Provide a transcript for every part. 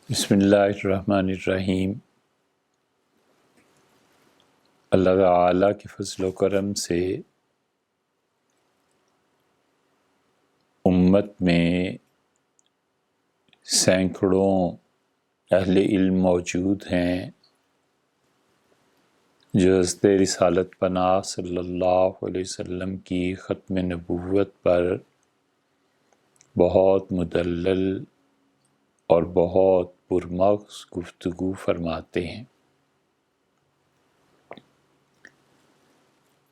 بسم اللہ الرحمن الرحیم۔ اللہ تعالیٰ کے فضل و کرم سے امت میں سینکڑوں اہل علم موجود ہیں جو حضرت رسالت پناہ صلی اللہ علیہ وسلم کی ختم نبوت پر بہت مدلل اور بہت پرمغز گفتگو فرماتے ہیں۔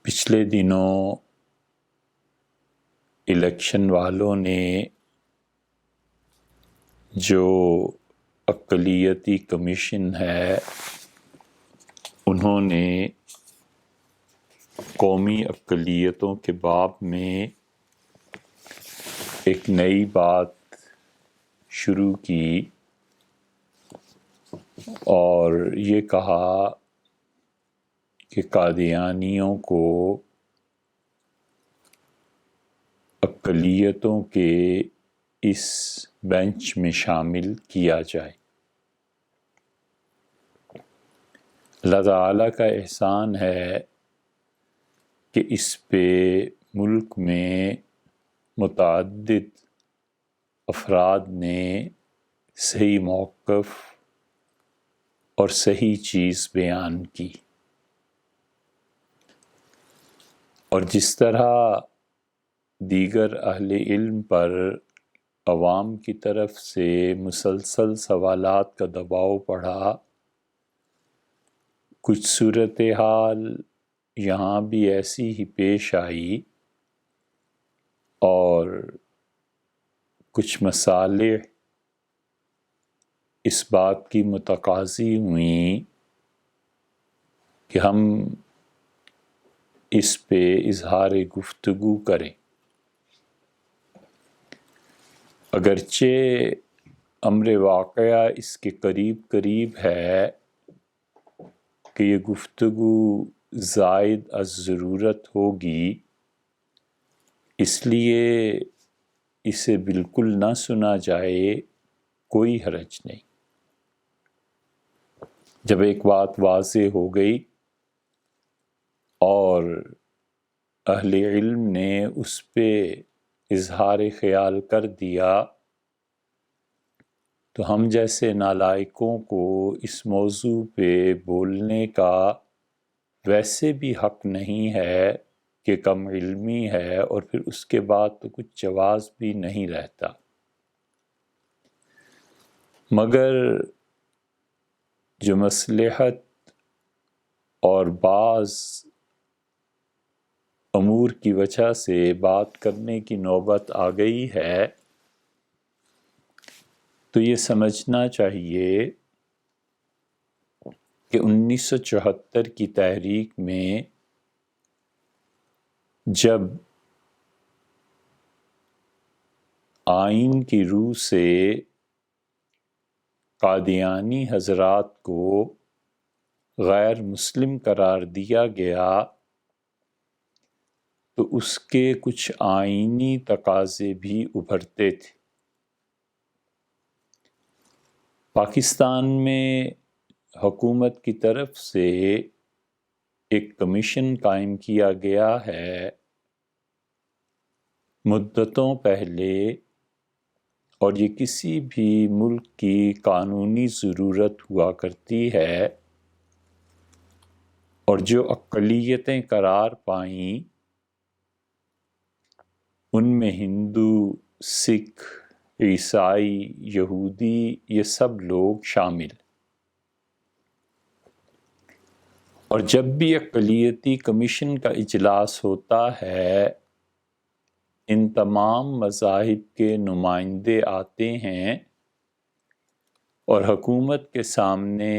پچھلے دنوں الیکشن والوں نے جو اقلیتی کمیشن ہے انہوں نے قومی اقلیتوں کے باب میں ایک نئی بات شروع کی اور یہ کہا کہ قادیانیوں کو اقلیتوں کے اس بینچ میں شامل کیا جائے۔ اللہ تعالیٰ کا احسان ہے کہ اس پہ ملک میں متعدد افراد نے صحیح موقف اور صحیح چیز بیان کی، اور جس طرح دیگر اہل علم پر عوام کی طرف سے مسلسل سوالات کا دباؤ پڑا، کچھ صورتحال یہاں بھی ایسی ہی پیش آئی اور کچھ مصالح اس بات کی متقاضی ہوئیں کہ ہم اس پہ اظہار گفتگو کریں۔ اگرچہ امر واقعہ اس کے قریب ہے کہ یہ گفتگو زائد از ضرورت ہوگی، اس لیے اسے بالکل نہ سنا جائے، کوئی حرج نہیں۔ جب ایک بات واضح ہو گئی اور اہل علم نے اس پہ اظہار خیال کر دیا تو ہم جیسے نالائقوں کو اس موضوع پہ بولنے کا ویسے بھی حق نہیں ہے کہ کم علمی ہے، اور پھر اس کے بعد تو کچھ جواز بھی نہیں رہتا۔ مگر جو مصلحت اور بعض امور کی وجہ سے بات کرنے کی نوبت آ گئی ہے تو یہ سمجھنا چاہیے کہ 1974 کی تحریک میں جب آئین کی روح سے قادیانی حضرات کو غیر مسلم قرار دیا گیا تو اس کے کچھ آئینی تقاضے بھی ابھرتے تھے۔ پاکستان میں حکومت کی طرف سے ایک کمیشن قائم کیا گیا ہے مدتوں پہلے، اور یہ کسی بھی ملک کی قانونی ضرورت ہوا کرتی ہے، اور جو اقلیتیں قرار پائیں ان میں ہندو، سکھ، عیسائی، یہودی، یہ سب لوگ شامل۔ اور جب بھی اقلیتی کمیشن کا اجلاس ہوتا ہے ان تمام مذاہب کے نمائندے آتے ہیں اور حکومت کے سامنے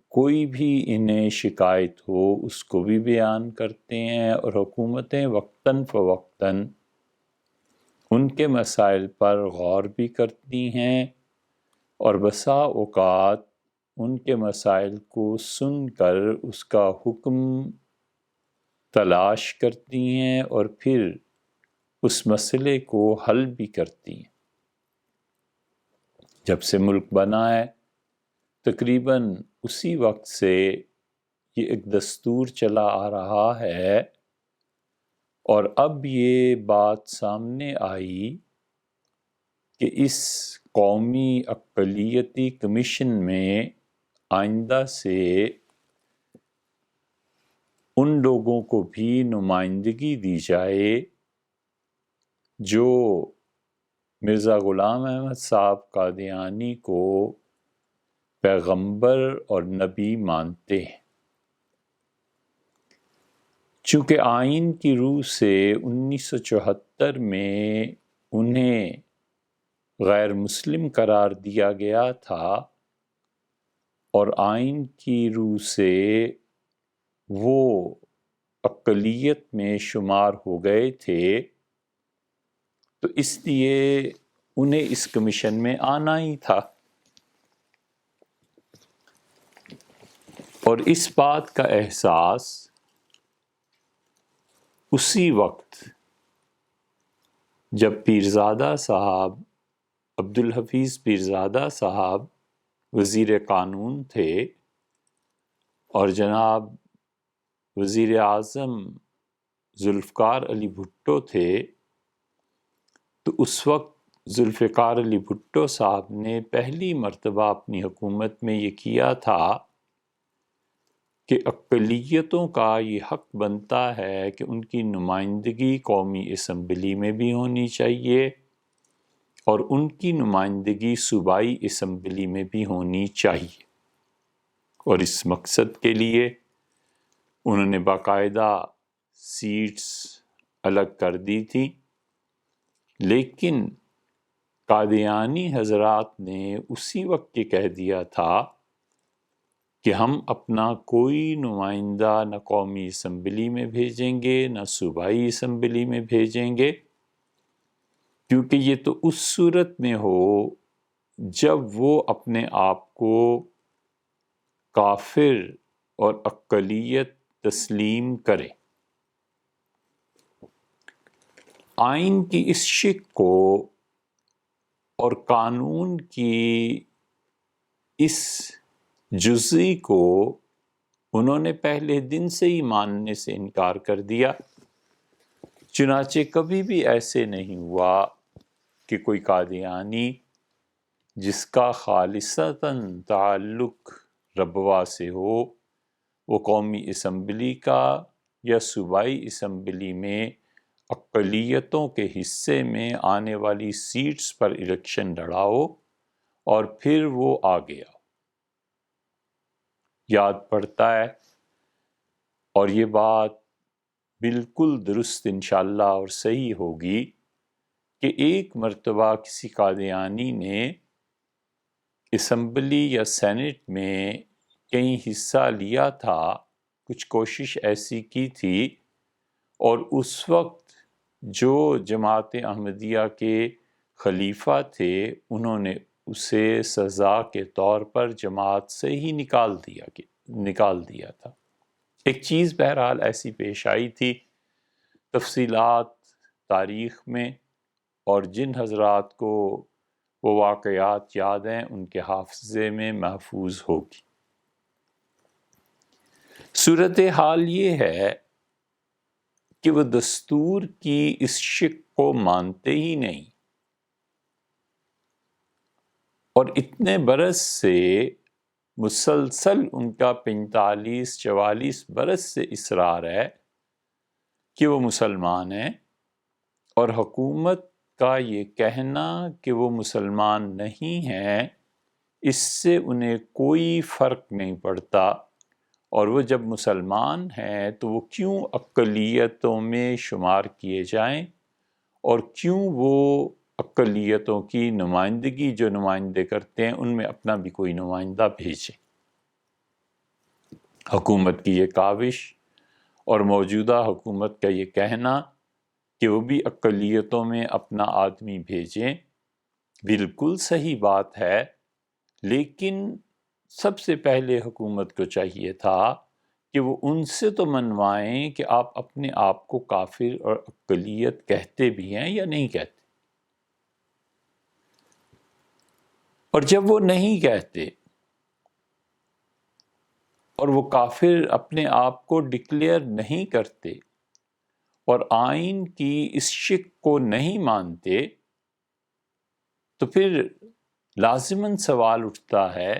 کوئی بھی انہیں شکایت ہو اس کو بھی بیان کرتے ہیں، اور حکومتیں وقتاً فوقتاً ان کے مسائل پر غور بھی کرتی ہیں، اور بسا اوقات ان کے مسائل کو سن کر اس کا حکم تلاش کرتی ہیں اور پھر اس مسئلے کو حل بھی کرتی ہیں۔ جب سے ملک بنا ہے تقریباً اسی وقت سے یہ ایک دستور چلا آ رہا ہے، اور اب یہ بات سامنے آئی کہ اس قومی اقلیتی کمیشن میں آئندہ سے ان لوگوں کو بھی نمائندگی دی جائے جو مرزا غلام احمد صاحب قادیانی کو پیغمبر اور نبی مانتے ہیں۔ چونکہ آئین کی روح سے 1974 میں انہیں غیر مسلم قرار دیا گیا تھا اور آئین کی روح سے وہ اقلیت میں شمار ہو گئے تھے، تو اس لیے انہیں اس کمیشن میں آنا ہی تھا۔ اور اس بات کا احساس اسی وقت جب پیرزادہ صاحب عبدالحفیظ پیرزادہ صاحب وزیر قانون تھے اور جناب وزیر اعظم ذوالفقار علی بھٹو تھے، تو اس وقت ذوالفقار علی بھٹو صاحب نے پہلی مرتبہ اپنی حکومت میں یہ کیا تھا کہ اقلیتوں کا یہ حق بنتا ہے کہ ان کی نمائندگی قومی اسمبلی میں بھی ہونی چاہیے اور ان کی نمائندگی صوبائی اسمبلی میں بھی ہونی چاہیے، اور اس مقصد کے لیے انہوں نے باقاعدہ سیٹس الگ کر دی تھی۔ لیکن قادیانی حضرات نے اسی وقت یہ کہہ دیا تھا کہ ہم اپنا کوئی نمائندہ نہ قومی اسمبلی میں بھیجیں گے نہ صوبائی اسمبلی میں بھیجیں گے، کیونکہ یہ تو اس صورت میں ہو جب وہ اپنے آپ کو کافر اور اقلیت تسلیم کرے۔ آئین کی اس شق کو اور قانون کی اس جزئی کو انہوں نے پہلے دن سے ہی ماننے سے انکار کر دیا۔ چنانچہ کبھی بھی ایسے نہیں ہوا کہ کوئی قادیانی جس کا خالصتاً تعلق ربوہ سے ہو، وہ قومی اسمبلی کا یا صوبائی اسمبلی میں اقلیتوں کے حصے میں آنے والی سیٹس پر الیکشن لڑا ہو اور پھر وہ آ گیا۔ یاد پڑتا ہے، اور یہ بات بالکل درست انشاءاللہ اور صحیح ہوگی، کہ ایک مرتبہ کسی قادیانی نے اسمبلی یا سینٹ میں کہیں حصہ لیا تھا، کچھ کوشش ایسی کی تھی، اور اس وقت جو جماعت احمدیہ کے خلیفہ تھے انہوں نے اسے سزا کے طور پر جماعت سے ہی نکال دیا تھا۔ ایک چیز بہرحال ایسی پیش آئی تھی، تفصیلات تاریخ میں اور جن حضرات کو وہ واقعات یاد ہیں ان کے حافظے میں محفوظ ہوگی۔ صورتحال یہ ہے کہ وہ دستور کی اس شق کو مانتے ہی نہیں، اور اتنے برس سے مسلسل ان کا 45-44 برس سے اصرار ہے کہ وہ مسلمان ہیں، اور حکومت کا یہ کہنا کہ وہ مسلمان نہیں ہیں اس سے انہیں کوئی فرق نہیں پڑتا، اور وہ جب مسلمان ہیں تو وہ کیوں اقلیتوں میں شمار کیے جائیں، اور کیوں وہ اقلیتوں کی نمائندگی جو نمائندے کرتے ہیں ان میں اپنا بھی کوئی نمائندہ بھیجیں۔ حکومت کی یہ کاوش اور موجودہ حکومت کا یہ کہنا کہ وہ بھی اقلیتوں میں اپنا آدمی بھیجیں بالکل صحیح بات ہے، لیکن سب سے پہلے حکومت کو چاہیے تھا کہ وہ ان سے تو منوائیں کہ آپ اپنے آپ کو کافر اور اقلیت کہتے بھی ہیں یا نہیں کہتے۔ اور جب وہ نہیں کہتے اور وہ کافر اپنے آپ کو ڈکلیئر نہیں کرتے اور آئین کی اس شک کو نہیں مانتے، تو پھر لازماً سوال اٹھتا ہے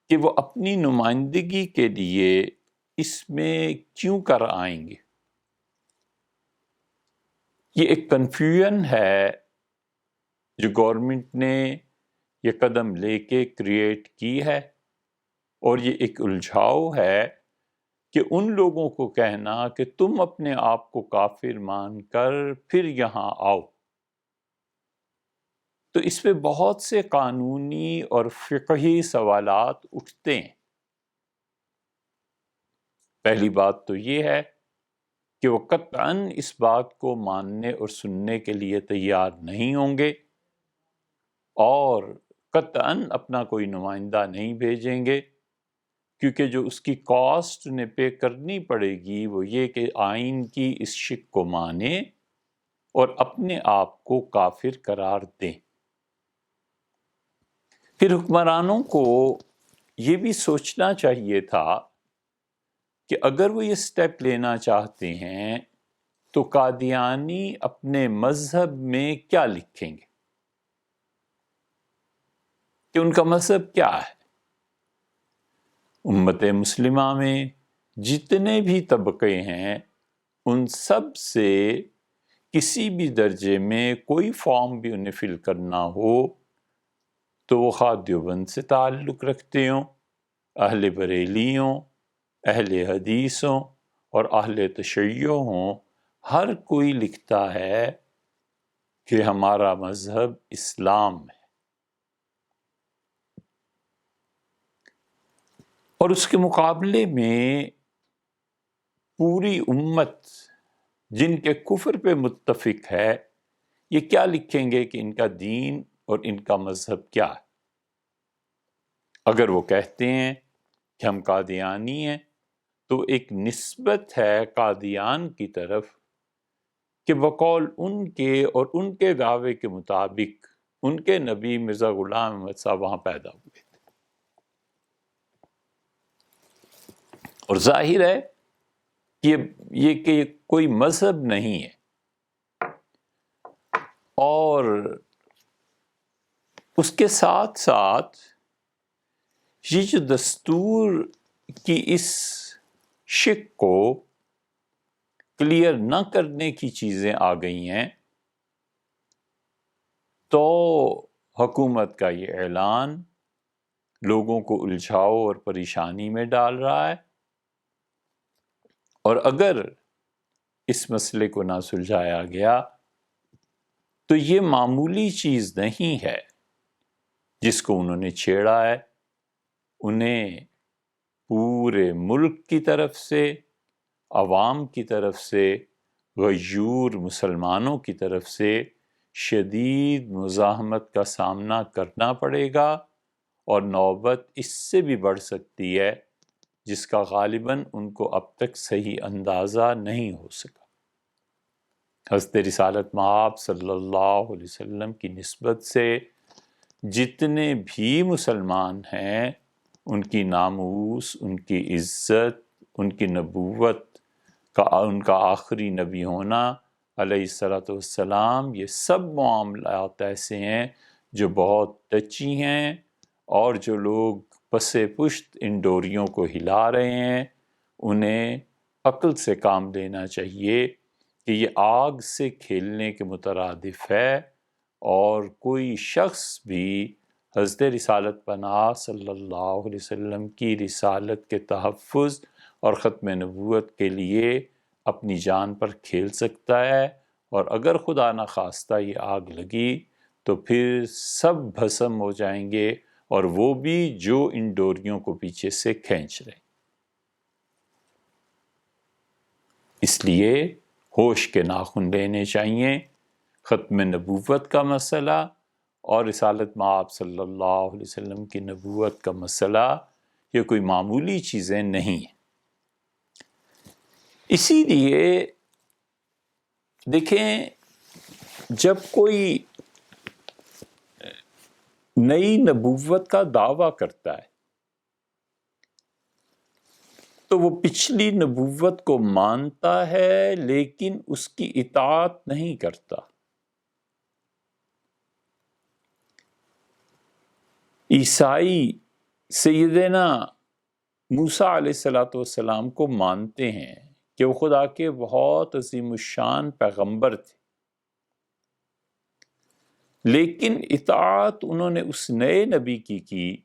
کہ وہ اپنی نمائندگی کے لیے اس میں کیوں کر آئیں گے۔ یہ ایک کنفیوژن ہے جو گورنمنٹ نے یہ قدم لے کے کریٹ کی ہے، اور یہ ایک الجھاؤ ہے کہ ان لوگوں کو کہنا کہ تم اپنے آپ کو کافر مان کر پھر یہاں آؤ۔ تو اس پہ بہت سے قانونی اور فقہی سوالات اٹھتے ہیں۔ پہلی بات تو یہ ہے کہ وہ قطعاً اس بات کو ماننے اور سننے کے لیے تیار نہیں ہوں گے، اور قطعاً اپنا کوئی نمائندہ نہیں بھیجیں گے، کیونکہ جو اس کی کاسٹ انہیں پے کرنی پڑے گی وہ یہ کہ آئین کی اس شک کو مانے اور اپنے آپ کو کافر قرار دیں۔ پھر حکمرانوں کو یہ بھی سوچنا چاہیے تھا کہ اگر وہ یہ سٹیپ لینا چاہتے ہیں تو قادیانی اپنے مذہب میں کیا لکھیں گے، کہ ان کا مذہب کیا ہے۔ امت مسلمہ میں جتنے بھی طبقے ہیں ان سب سے کسی بھی درجے میں کوئی فارم بھی انہیں فل کرنا ہو تو وہ خواہ دیوبند سے تعلق رکھتے ہوں، اہل بریلی ہوں، اہل حدیث ہوں اور اہل تشیع ہوں، ہر کوئی لکھتا ہے کہ ہمارا مذہب اسلام ہے۔ اور اس کے مقابلے میں پوری امت جن کے کفر پہ متفق ہے، یہ کیا لکھیں گے کہ ان کا دین اور ان کا مذہب کیا ہے۔ اگر وہ کہتے ہیں کہ ہم قادیانی ہیں تو ایک نسبت ہے قادیان کی طرف کہ بقول ان کے اور ان کے دعوے کے مطابق ان کے نبی مرزا غلام احمد صاحب وہاں پیدا ہوئے تھے، اور ظاہر ہے کہ یہ کہ کوئی مذہب نہیں ہے۔ اور اس کے ساتھ ساتھ یہ جو دستور کی اس شک کو کلیئر نہ کرنے کی چیزیں آ گئی ہیں، تو حکومت کا یہ اعلان لوگوں کو الجھاؤ اور پریشانی میں ڈال رہا ہے، اور اگر اس مسئلے کو نہ سلجھایا گیا تو یہ معمولی چیز نہیں ہے جس کو انہوں نے چھیڑا ہے۔ انہیں پورے ملک کی طرف سے، عوام کی طرف سے، غیور مسلمانوں کی طرف سے شدید مزاحمت کا سامنا کرنا پڑے گا، اور نوبت اس سے بھی بڑھ سکتی ہے جس کا غالباً ان کو اب تک صحیح اندازہ نہیں ہو سکا۔ حضرت رسالت مآب صلی اللہ علیہ وسلم کی نسبت سے جتنے بھی مسلمان ہیں، ان کی ناموس، ان کی عزت، ان کی نبوت کا، ان کا آخری نبی ہونا علیہ الصلاۃ والسلام، یہ سب معاملات ایسے ہیں جو بہت ٹچی ہیں، اور جو لوگ پس پشت ان ڈوریوں کو ہلا رہے ہیں انہیں عقل سے کام لینا چاہیے کہ یہ آگ سے کھیلنے کے مترادف ہے، اور کوئی شخص بھی حضرت رسالت پناہ صلی اللہ علیہ وسلم کی رسالت کے تحفظ اور ختم نبوت کے لیے اپنی جان پر کھیل سکتا ہے، اور اگر خدا نخواستہ یہ آگ لگی تو پھر سب بھسم ہو جائیں گے، اور وہ بھی جو ان ڈوریوں کو پیچھے سے کھینچ رہے۔ اس لیے ہوش کے ناخن لینے چاہیے۔ ختم نبوت کا مسئلہ اور رسالت مآب صلی اللہ علیہ وسلم کی نبوت کا مسئلہ یہ کوئی معمولی چیزیں نہیں ہیں۔ اسی لیے دیکھیں، جب کوئی نئی نبوت کا دعویٰ کرتا ہے تو وہ پچھلی نبوت کو مانتا ہے لیکن اس کی اطاعت نہیں کرتا۔ عیسائی سیدنا موسیٰ علیہ السلام کو مانتے ہیں کہ وہ خدا کے بہت عظیم الشان پیغمبر تھے، لیکن اطاعت انہوں نے اس نئے نبی کی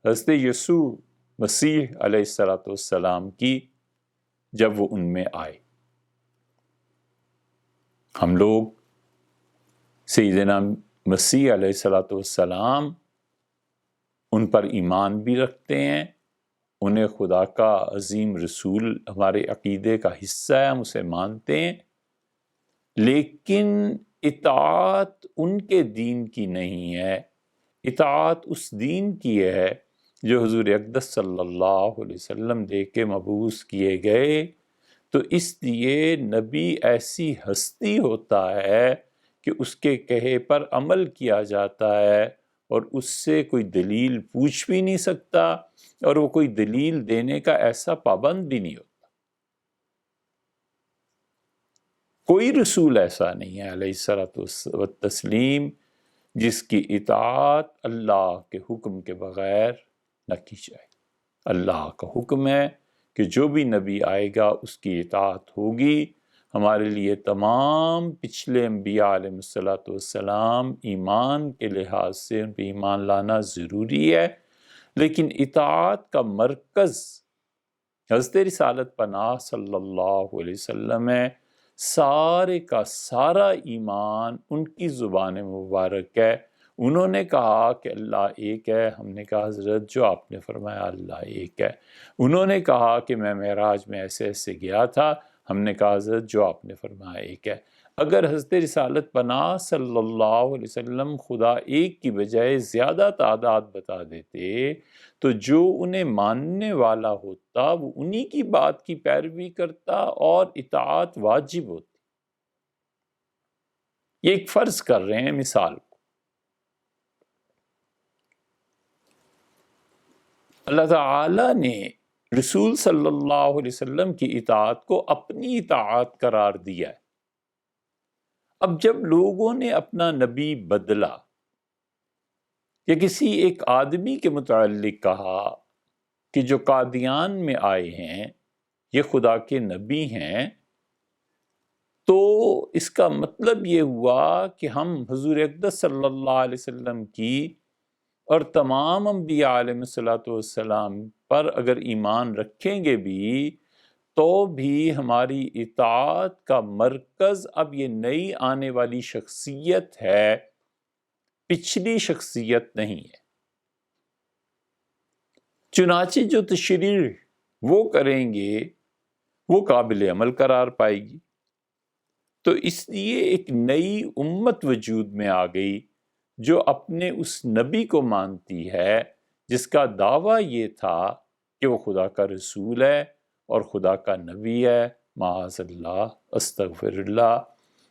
حضرت یسوع مسیح علیہ السلام کی، جب وہ ان میں آئے۔ ہم لوگ سیدنا مسیح علیہ السلام ان پر ایمان بھی رکھتے ہیں، انہیں خدا کا عظیم رسول ہمارے عقیدے کا حصہ ہے، ہم اسے مانتے ہیں، لیکن اطاعت ان کے دین کی نہیں ہے، اطاعت اس دین کی ہے جو حضور اقدس صلی اللہ علیہ وسلم دے کے مبعوث کیے گئے۔ تو اس لیے نبی ایسی ہستی ہوتا ہے کہ اس کے کہے پر عمل کیا جاتا ہے، اور اس سے کوئی دلیل پوچھ بھی نہیں سکتا، اور وہ کوئی دلیل دینے کا ایسا پابند بھی نہیں ہوتا۔ کوئی رسول ایسا نہیں ہے علیہ الصلوۃ والتسلیم جس کی اطاعت اللہ کے حکم کے بغیر نہ کی جائے۔ اللہ کا حکم ہے کہ جو بھی نبی آئے گا اس کی اطاعت ہوگی۔ ہمارے لیے تمام پچھلے انبیاء علیہ السلام ایمان کے لحاظ سے ان پہ ایمان لانا ضروری ہے، لیکن اطاعت کا مرکز حضرت رسالت پناہ صلی اللہ علیہ وسلم ہے۔ سارے کا سارا ایمان ان کی زبان مبارک ہے۔ انہوں نے کہا کہ اللہ ایک ہے، ہم نے کہا حضرت جو آپ نے فرمایا اللہ ایک ہے۔ انہوں نے کہا کہ میں معراج میں ایسے ایسے گیا تھا، ہم نے کہا حضرت جو آپ نے فرمایا ایک ہے۔ اگر حضرت رسالت پناہ صلی اللہ علیہ وسلم خدا ایک کی بجائے زیادہ تعداد بتا دیتے تو جو انہیں ماننے والا ہوتا وہ انہی کی بات کی پیروی کرتا اور اطاعت واجب ہوتی۔ یہ ایک فرض کر رہے ہیں مثال کو۔ اللہ تعالی نے رسول صلی اللہ علیہ وسلم کی اطاعت کو اپنی اطاعت قرار دیا ہے۔ اب جب لوگوں نے اپنا نبی بدلا یا کسی ایک آدمی کے متعلق کہا کہ جو قادیان میں آئے ہیں یہ خدا کے نبی ہیں، تو اس کا مطلب یہ ہوا کہ ہم حضور اقدس صلی اللہ علیہ وسلم کی اور تمام انبیاء علیہ السلام پر اگر ایمان رکھیں گے بھی تو بھی ہماری اطاعت کا مرکز اب یہ نئی آنے والی شخصیت ہے، پچھلی شخصیت نہیں ہے۔ چنانچہ جو تشریح وہ کریں گے وہ قابل عمل قرار پائے گی۔ تو اس لیے ایک نئی امت وجود میں آ گئی جو اپنے اس نبی کو مانتی ہے جس کا دعویٰ یہ تھا کہ وہ خدا کا رسول ہے اور خدا کا نبی ہے، معاذ اللہ، استغفر اللہ۔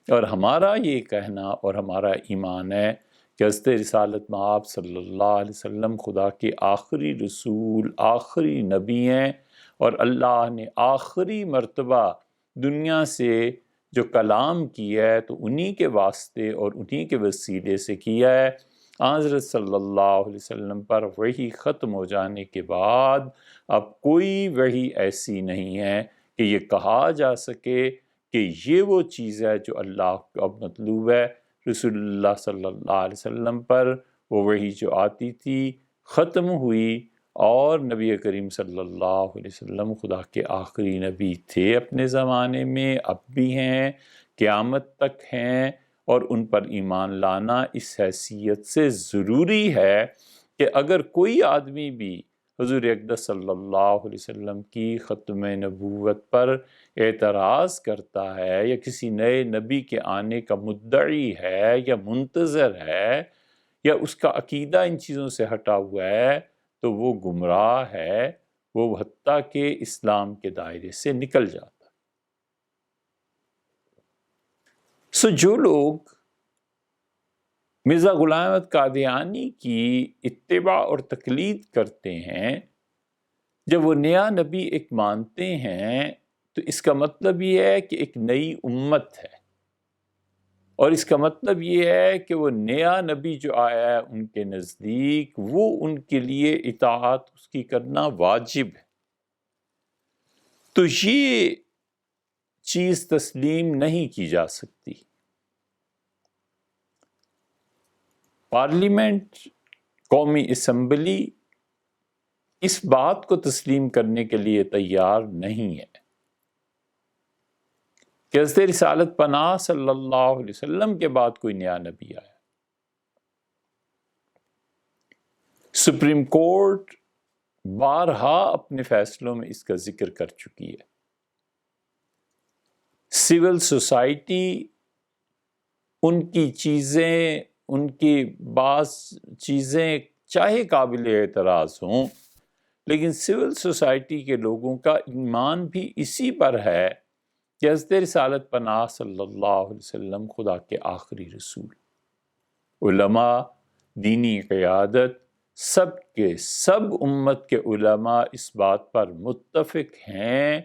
اور ہمارا یہ کہنا اور ہمارا ایمان ہے کہ حضرت رسالت مآب صلی اللہ علیہ وسلم خدا کے آخری رسول، آخری نبی ہیں، اور اللہ نے آخری مرتبہ دنیا سے جو کلام کیا ہے تو انہی کے واسطے اور انہی کے وسیلے سے کیا ہے۔ حضرت صلی اللہ علیہ وسلم پر وحی ختم ہو جانے کے بعد اب کوئی وحی ایسی نہیں ہے کہ یہ کہا جا سکے کہ یہ وہ چیز ہے جو اللہ کو اب مطلوب ہے۔ رسول اللہ صلی اللہ علیہ وسلم پر وہ وحی جو آتی تھی ختم ہوئی، اور نبی کریم صلی اللہ علیہ وسلم خدا کے آخری نبی تھے اپنے زمانے میں، اب بھی ہیں، قیامت تک ہیں، اور ان پر ایمان لانا اس حیثیت سے ضروری ہے کہ اگر کوئی آدمی بھی حضور اقدس صلی اللہ علیہ وسلم کی ختم نبوت پر اعتراض کرتا ہے یا کسی نئے نبی کے آنے کا مدعی ہے یا منتظر ہے یا اس کا عقیدہ ان چیزوں سے ہٹا ہوا ہے تو وہ گمراہ ہے، وہ حتیٰ کہ اسلام کے دائرے سے نکل جاتا۔ جو لوگ مرزا غلام احمد قادیانی کی اتباع اور تقلید کرتے ہیں، جب وہ نیا نبی ایک مانتے ہیں تو اس کا مطلب یہ ہے کہ ایک نئی امت ہے، اور اس کا مطلب یہ ہے کہ وہ نیا نبی جو آیا ہے ان کے نزدیک وہ ان کے لیے اطاعت اس کی کرنا واجب ہے۔ تو یہ چیز تسلیم نہیں کی جا سکتی۔ پارلیمنٹ، قومی اسمبلی اس بات کو تسلیم کرنے کے لیے تیار نہیں ہے کہ حضرت رسالت پناہ صلی اللہ علیہ وسلم کے بعد کوئی نیا نبی آیا۔ سپریم کورٹ بارہا اپنے فیصلوں میں اس کا ذکر کر چکی ہے۔ سول سوسائٹی ان کی چیزیں، ان کی بعض چیزیں چاہے قابل اعتراض ہوں، لیکن سول سوسائٹی کے لوگوں کا ایمان بھی اسی پر ہے کہ حضرت رسالت پناہ صلی اللہ علیہ وسلم خدا کے آخری رسول۔ علماء، دینی قیادت، سب کے سب امت کے علماء اس بات پر متفق ہیں،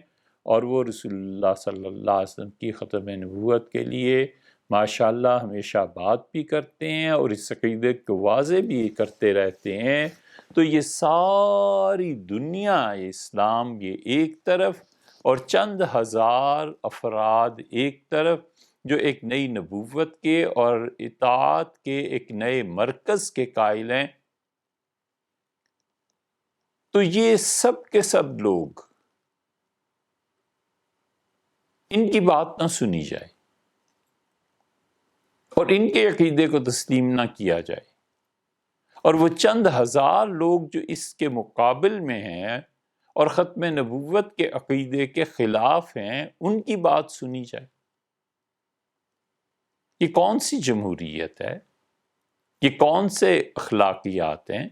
اور وہ رسول اللہ صلی اللہ علیہ وسلم کی ختم نبوت کے لیے ماشاءاللہ ہمیشہ بات بھی کرتے ہیں اور اس عقیدے کو واضح بھی کرتے رہتے ہیں۔ تو یہ ساری دنیا اسلام یہ ایک طرف اور چند ہزار افراد ایک طرف جو ایک نئی نبوت کے اور اطاعت کے ایک نئے مرکز کے قائل ہیں، تو یہ سب کے سب لوگ ان کی بات نہ سنی جائے اور ان کے عقیدے کو تسلیم نہ کیا جائے، اور وہ چند ہزار لوگ جو اس کے مقابل میں ہیں اور ختم نبوت کے عقیدے کے خلاف ہیں ان کی بات سنی جائے۔ یہ کون سی جمہوریت ہے؟ یہ کون سے اخلاقیات ہیں؟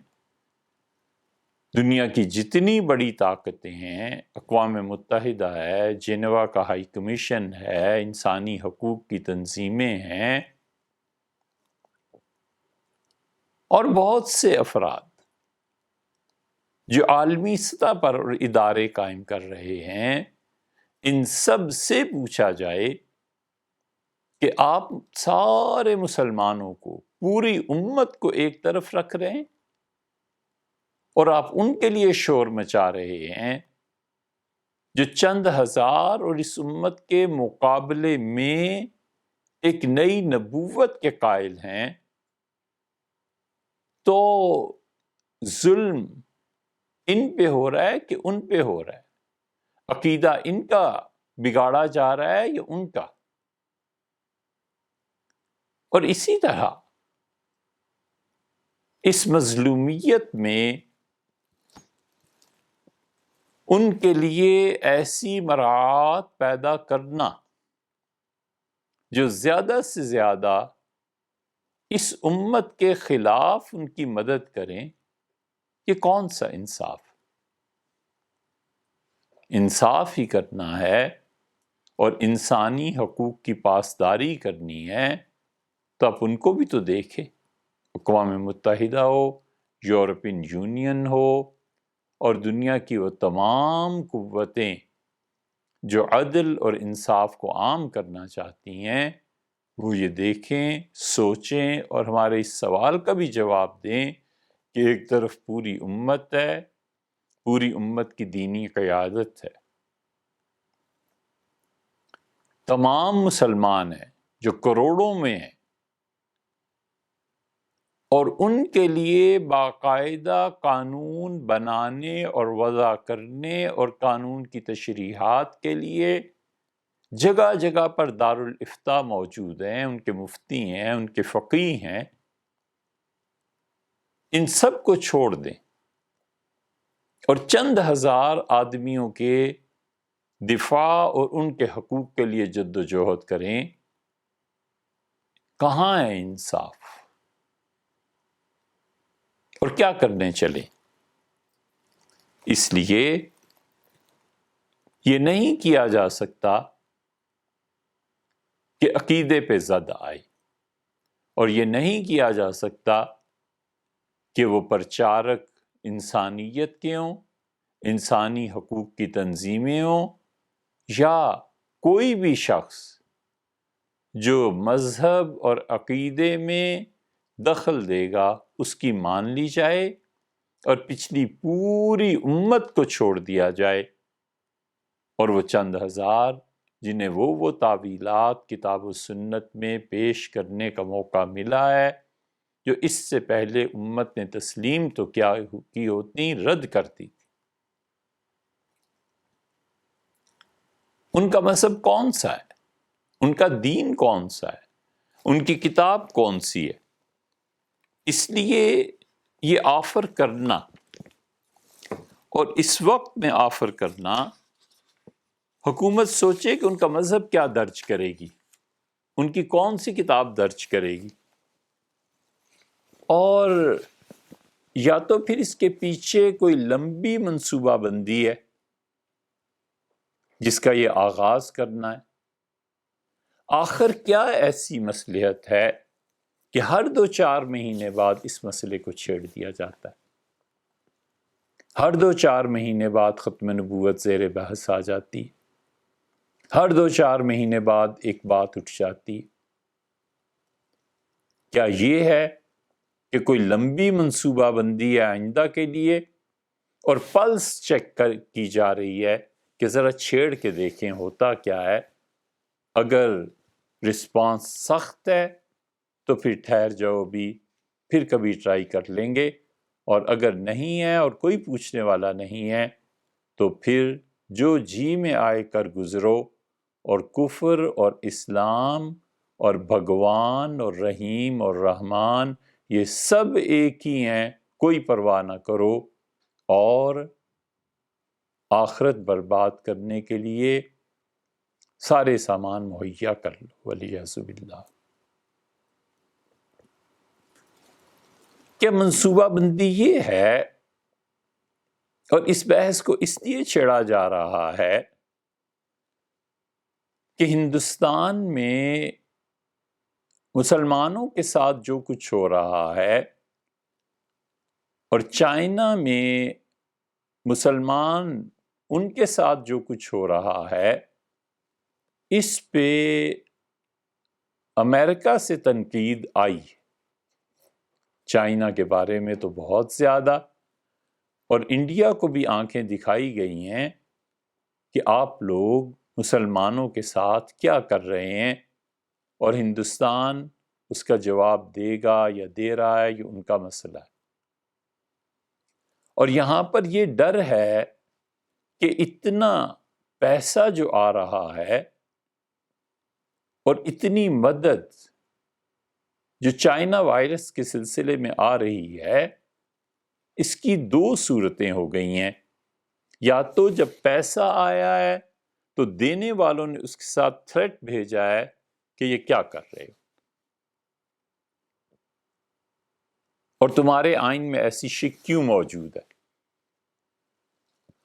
دنیا کی جتنی بڑی طاقتیں ہیں، اقوام متحدہ ہے، جنیوا کا ہائی کمیشن ہے، انسانی حقوق کی تنظیمیں ہیں، اور بہت سے افراد جو عالمی سطح پر ادارے قائم کر رہے ہیں، ان سب سے پوچھا جائے کہ آپ سارے مسلمانوں کو، پوری امت کو ایک طرف رکھ رہے ہیں اور آپ ان کے لیے شور مچا رہے ہیں جو چند ہزار اور اس امت کے مقابلے میں ایک نئی نبوت کے قائل ہیں، تو ظلم ان پہ ہو رہا ہے کہ ان پہ ہو رہا ہے؟ عقیدہ ان کا بگاڑا جا رہا ہے یا ان کا؟ اور اسی طرح اس مظلومیت میں ان کے لیے ایسی مراعات پیدا کرنا جو زیادہ سے زیادہ اس امت کے خلاف ان کی مدد کریں، یہ کون سا انصاف؟ انصاف ہی کرنا ہے اور انسانی حقوق کی پاسداری کرنی ہے تو آپ ان کو بھی تو دیکھیں، اقوام متحدہ ہو، یورپین یونین ہو، اور دنیا کی وہ تمام قوتیں جو عدل اور انصاف کو عام کرنا چاہتی ہیں، وہ یہ دیکھیں، سوچیں اور ہمارے اس سوال کا بھی جواب دیں کہ ایک طرف پوری امت ہے، پوری امت کی دینی قیادت ہے، تمام مسلمان ہیں جو کروڑوں میں ہیں، اور ان کے لیے باقاعدہ قانون بنانے اور وضع کرنے اور قانون کی تشریحات کے لیے جگہ جگہ پر دارالافتاء موجود ہیں، ان کے مفتی ہیں، ان کے فقیہ ہیں، ان سب کو چھوڑ دیں اور چند ہزار آدمیوں کے دفاع اور ان کے حقوق کے لیے جد و جہد کریں۔ کہاں ہے انصاف؟ اور کیا کرنے چلے؟ اس لیے یہ نہیں کیا جا سکتا کہ عقیدے پہ زد آئے اور یہ نہیں کیا جا سکتا کہ وہ پرچارک انسانیت کے ہوں، انسانی حقوق کی تنظیمیں ہوں، یا کوئی بھی شخص جو مذہب اور عقیدے میں دخل دے گا اس کی مان لی جائے اور پچھلی پوری امت کو چھوڑ دیا جائے، اور وہ چند ہزار جنہیں وہ تعویلات کتاب و سنت میں پیش کرنے کا موقع ملا ہے جو اس سے پہلے امت نے تسلیم تو کیا کی ہوتی، رد کرتی تھی۔ ان کا مذہب کون سا ہے؟ ان کا دین کون سا ہے؟ ان کی کتاب کون سی ہے؟ اس لیے یہ آفر کرنا اور اس وقت میں آفر کرنا، حکومت سوچے کہ ان کا مذہب کیا درج کرے گی، ان کی کون سی کتاب درج کرے گی، اور یا تو پھر اس کے پیچھے کوئی لمبی منصوبہ بندی ہے جس کا یہ آغاز کرنا ہے۔ آخر کیا ایسی مصلحت ہے کہ ہر 2-4 مہینے بعد اس مسئلے کو چھیڑ دیا جاتا ہے، ہر 2-4 مہینے بعد ختم نبوت زیر بحث آ جاتی ہے، ہر 2-4 مہینے بعد ایک بات اٹھ جاتی ہے؟ کیا یہ ہے کہ کوئی لمبی منصوبہ بندی ہے آئندہ کے لیے، اور پلس چیک کی جا رہی ہے کہ ذرا چھیڑ کے دیکھیں ہوتا کیا ہے، اگر رسپانس سخت ہے تو پھر ٹھہر جاؤ، بھی پھر کبھی ٹرائی کر لیں گے، اور اگر نہیں ہے اور کوئی پوچھنے والا نہیں ہے تو پھر جو جی میں آئے کر گزرو، اور کفر اور اسلام اور بھگوان اور رحیم اور رحمان یہ سب ایک ہی ہیں، کوئی پرواہ نہ کرو، اور آخرت برباد کرنے کے لیے سارے سامان مہیا کر لو، والعیاذ باللہ۔ کہ منصوبہ بندی یہ ہے، اور اس بحث کو اس لیے چھیڑا جا رہا ہے کہ ہندوستان میں مسلمانوں کے ساتھ جو کچھ ہو رہا ہے، اور چائنا میں مسلمان ان کے ساتھ جو کچھ ہو رہا ہے، اس پہ امریکہ سے تنقید آئی، چائنا کے بارے میں تو بہت زیادہ، اور انڈیا کو بھی آنکھیں دکھائی گئی ہیں کہ آپ لوگ مسلمانوں کے ساتھ کیا کر رہے ہیں، اور ہندوستان اس کا جواب دے گا یا دے رہا ہے، یہ ان کا مسئلہ ہے۔ اور یہاں پر یہ ڈر ہے کہ اتنا پیسہ جو آ رہا ہے اور اتنی مدد جو چائنا وائرس کے سلسلے میں آ رہی ہے، اس کی 2 صورتیں ہو گئی ہیں، یا تو جب پیسہ آیا ہے تو دینے والوں نے اس کے ساتھ تھریٹ بھیجا ہے کہ یہ کیا کر رہے ہو، اور تمہارے آئین میں ایسی شے کیوں موجود ہے،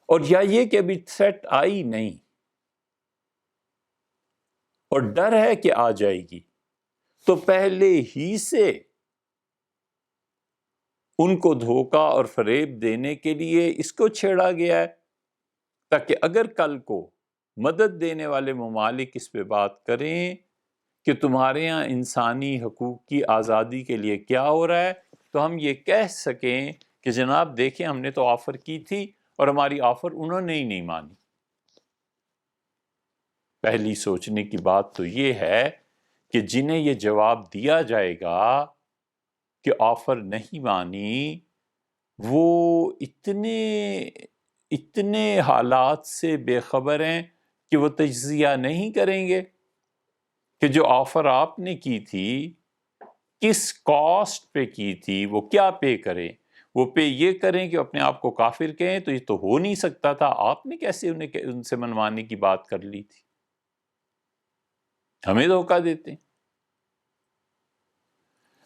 اور یا یہ کہ ابھی تھریٹ آئی نہیں اور ڈر ہے کہ آ جائے گی، تو پہلے ہی سے ان کو دھوکہ اور فریب دینے کے لیے اس کو چھیڑا گیا ہے، تاکہ اگر کل کو مدد دینے والے ممالک اس پہ بات کریں کہ تمہارے ہاں انسانی حقوق کی آزادی کے لیے کیا ہو رہا ہے، تو ہم یہ کہہ سکیں کہ جناب دیکھیں ہم نے تو آفر کی تھی اور ہماری آفر انہوں نے ہی نہیں مانی۔ پہلی سوچنے کی بات تو یہ ہے کہ جنہیں یہ جواب دیا جائے گا کہ آفر نہیں مانی، وہ اتنے حالات سے بے خبر ہیں کہ وہ تجزیہ نہیں کریں گے کہ جو آفر آپ نے کی تھی کس کاسٹ پہ کی تھی، وہ کیا پے کریں، وہ پے یہ کریں کہ اپنے آپ کو کافر کہیں، تو یہ تو ہو نہیں سکتا تھا، آپ نے کیسے ان سے منوانے کی بات کر لی تھی، ہمیں دھوکہ دیتے ہیں۔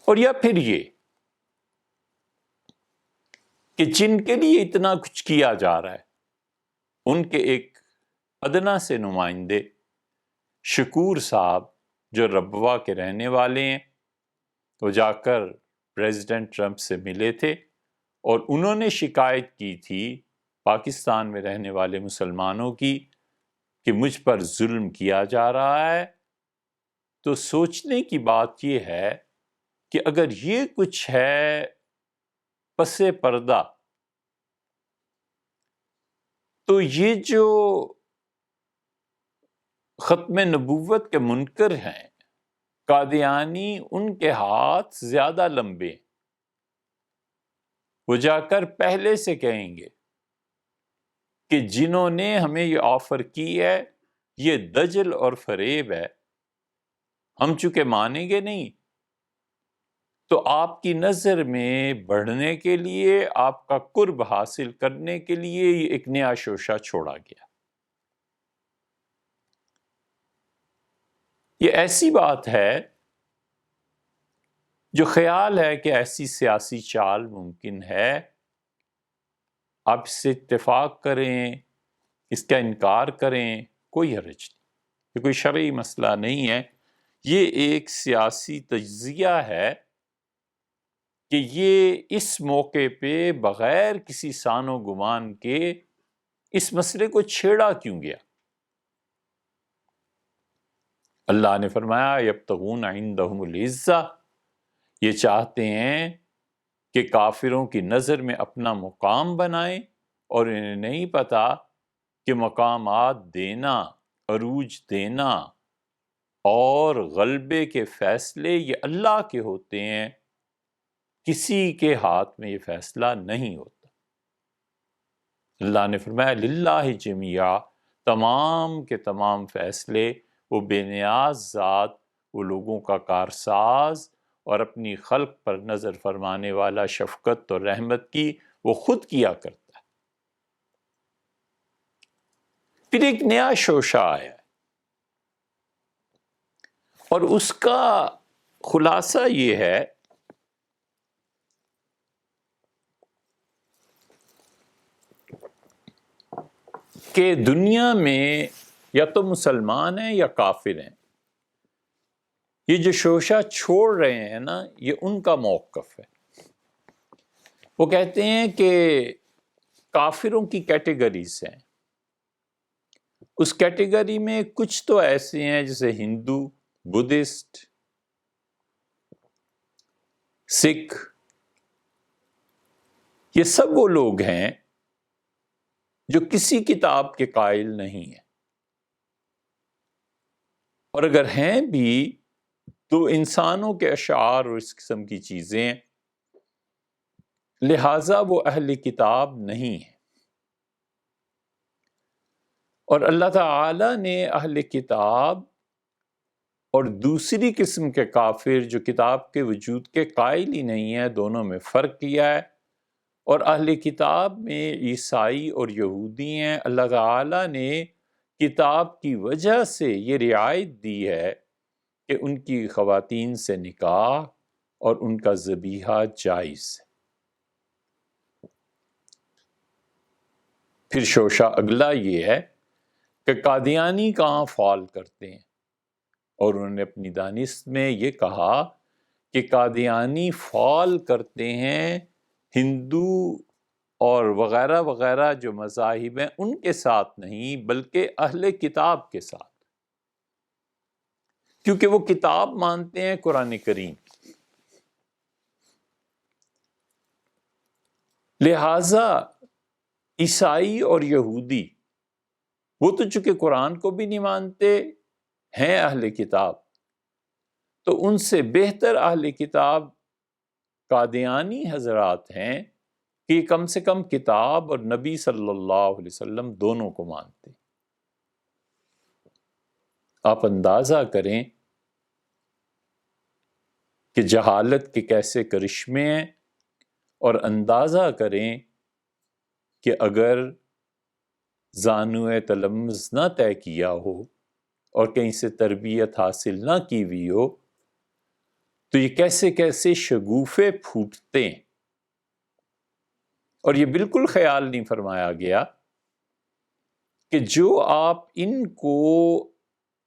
اور یا پھر یہ کہ جن کے لیے اتنا کچھ کیا جا رہا ہے، ان کے ایک ادنا سے نمائندے شکور صاحب جو ربوہ کے رہنے والے ہیں، وہ جا کر پریزیڈنٹ ٹرمپ سے ملے تھے اور انہوں نے شکایت کی تھی پاکستان میں رہنے والے مسلمانوں کی کہ مجھ پر ظلم کیا جا رہا ہے۔ تو سوچنے کی بات یہ ہے کہ اگر یہ کچھ ہے پس پردہ، تو یہ جو ختم نبوت کے منکر ہیں قادیانی، ان کے ہاتھ زیادہ لمبے، وہ جا کر پہلے سے کہیں گے کہ جنہوں نے ہمیں یہ آفر کی ہے یہ دجل اور فریب ہے، ہم چونکہ مانیں گے نہیں، تو آپ کی نظر میں بڑھنے کے لیے، آپ کا قرب حاصل کرنے کے لیے یہ ایک نیا شوشہ چھوڑا گیا۔ یہ ایسی بات ہے جو خیال ہے کہ ایسی سیاسی چال ممکن ہے، آپ اس سے اتفاق کریں، اس کا انکار کریں، کوئی حرج نہیں، یہ کوئی شرعی مسئلہ نہیں ہے، یہ ایک سیاسی تجزیہ ہے کہ یہ اس موقع پہ بغیر کسی سان و گمان کے اس مسئلے کو چھیڑا کیوں گیا۔ اللہ نے فرمایا یبتغون عندہم العزہ، یہ چاہتے ہیں کہ کافروں کی نظر میں اپنا مقام بنائیں، اور انہیں نہیں پتا کہ مقامات دینا، عروج دینا اور غلبے کے فیصلے یہ اللہ کے ہوتے ہیں، کسی کے ہاتھ میں یہ فیصلہ نہیں ہوتا۔ اللہ نے فرمایا للہ جمیعا، تمام کے تمام فیصلے وہ بے نیاز ذات، وہ لوگوں کا کارساز اور اپنی خلق پر نظر فرمانے والا، شفقت اور رحمت کی وہ خود کیا کرتا ہے۔ پھر ایک نیا شوشہ آیا اور اس کا خلاصہ یہ ہے کہ دنیا میں یا تو مسلمان ہیں یا کافر ہیں، یہ جو شوشہ چھوڑ رہے ہیں نا، یہ ان کا موقف ہے۔ وہ کہتے ہیں کہ کافروں کی کیٹیگریز ہیں، اس کیٹیگری میں کچھ تو ایسے ہیں جیسے ہندو، بدھسٹ، سکھ، یہ سب وہ لوگ ہیں جو کسی کتاب کے قائل نہیں ہیں، اور اگر ہیں بھی تو انسانوں کے اشعار اور اس قسم کی چیزیں، لہٰذا وہ اہل کتاب نہیں ہیں۔ اور اللہ تعالی نے اہل کتاب اور دوسری قسم کے کافر جو کتاب کے وجود کے قائل ہی نہیں ہیں، دونوں میں فرق کیا ہے۔ اور اہل کتاب میں عیسائی اور یہودی ہیں، اللہ تعالی نے کتاب کی وجہ سے یہ رعایت دی ہے کہ ان کی خواتین سے نکاح اور ان کا ذبیحہ جائز ہے۔ پھر شوشہ اگلا یہ ہے کہ قادیانی کہاں فال کرتے ہیں، اور انہوں نے اپنی دانست میں یہ کہا کہ قادیانی فال کرتے ہیں ہندو اور وغیرہ وغیرہ جو مذاہب ہیں ان کے ساتھ نہیں، بلکہ اہل کتاب کے ساتھ، کیونکہ وہ کتاب مانتے ہیں قرآن کریم، لہذا عیسائی اور یہودی وہ تو چونکہ قرآن کو بھی نہیں مانتے ہیں اہل کتاب، تو ان سے بہتر اہل کتاب قادیانی حضرات ہیں کہ کم سے کم کتاب اور نبی صلی اللہ علیہ وسلم دونوں کو مانتے۔ آپ اندازہ کریں کہ جہالت کے کیسے کرشمے ہیں، اور اندازہ کریں کہ اگر زانو تلمذ نہ طے کیا ہو اور کہیں سے تربیت حاصل نہ کی ہوئی ہو تو یہ کیسے کیسے شگوفے پھوٹتے ہیں۔ اور یہ بالکل خیال نہیں فرمایا گیا کہ جو آپ ان کو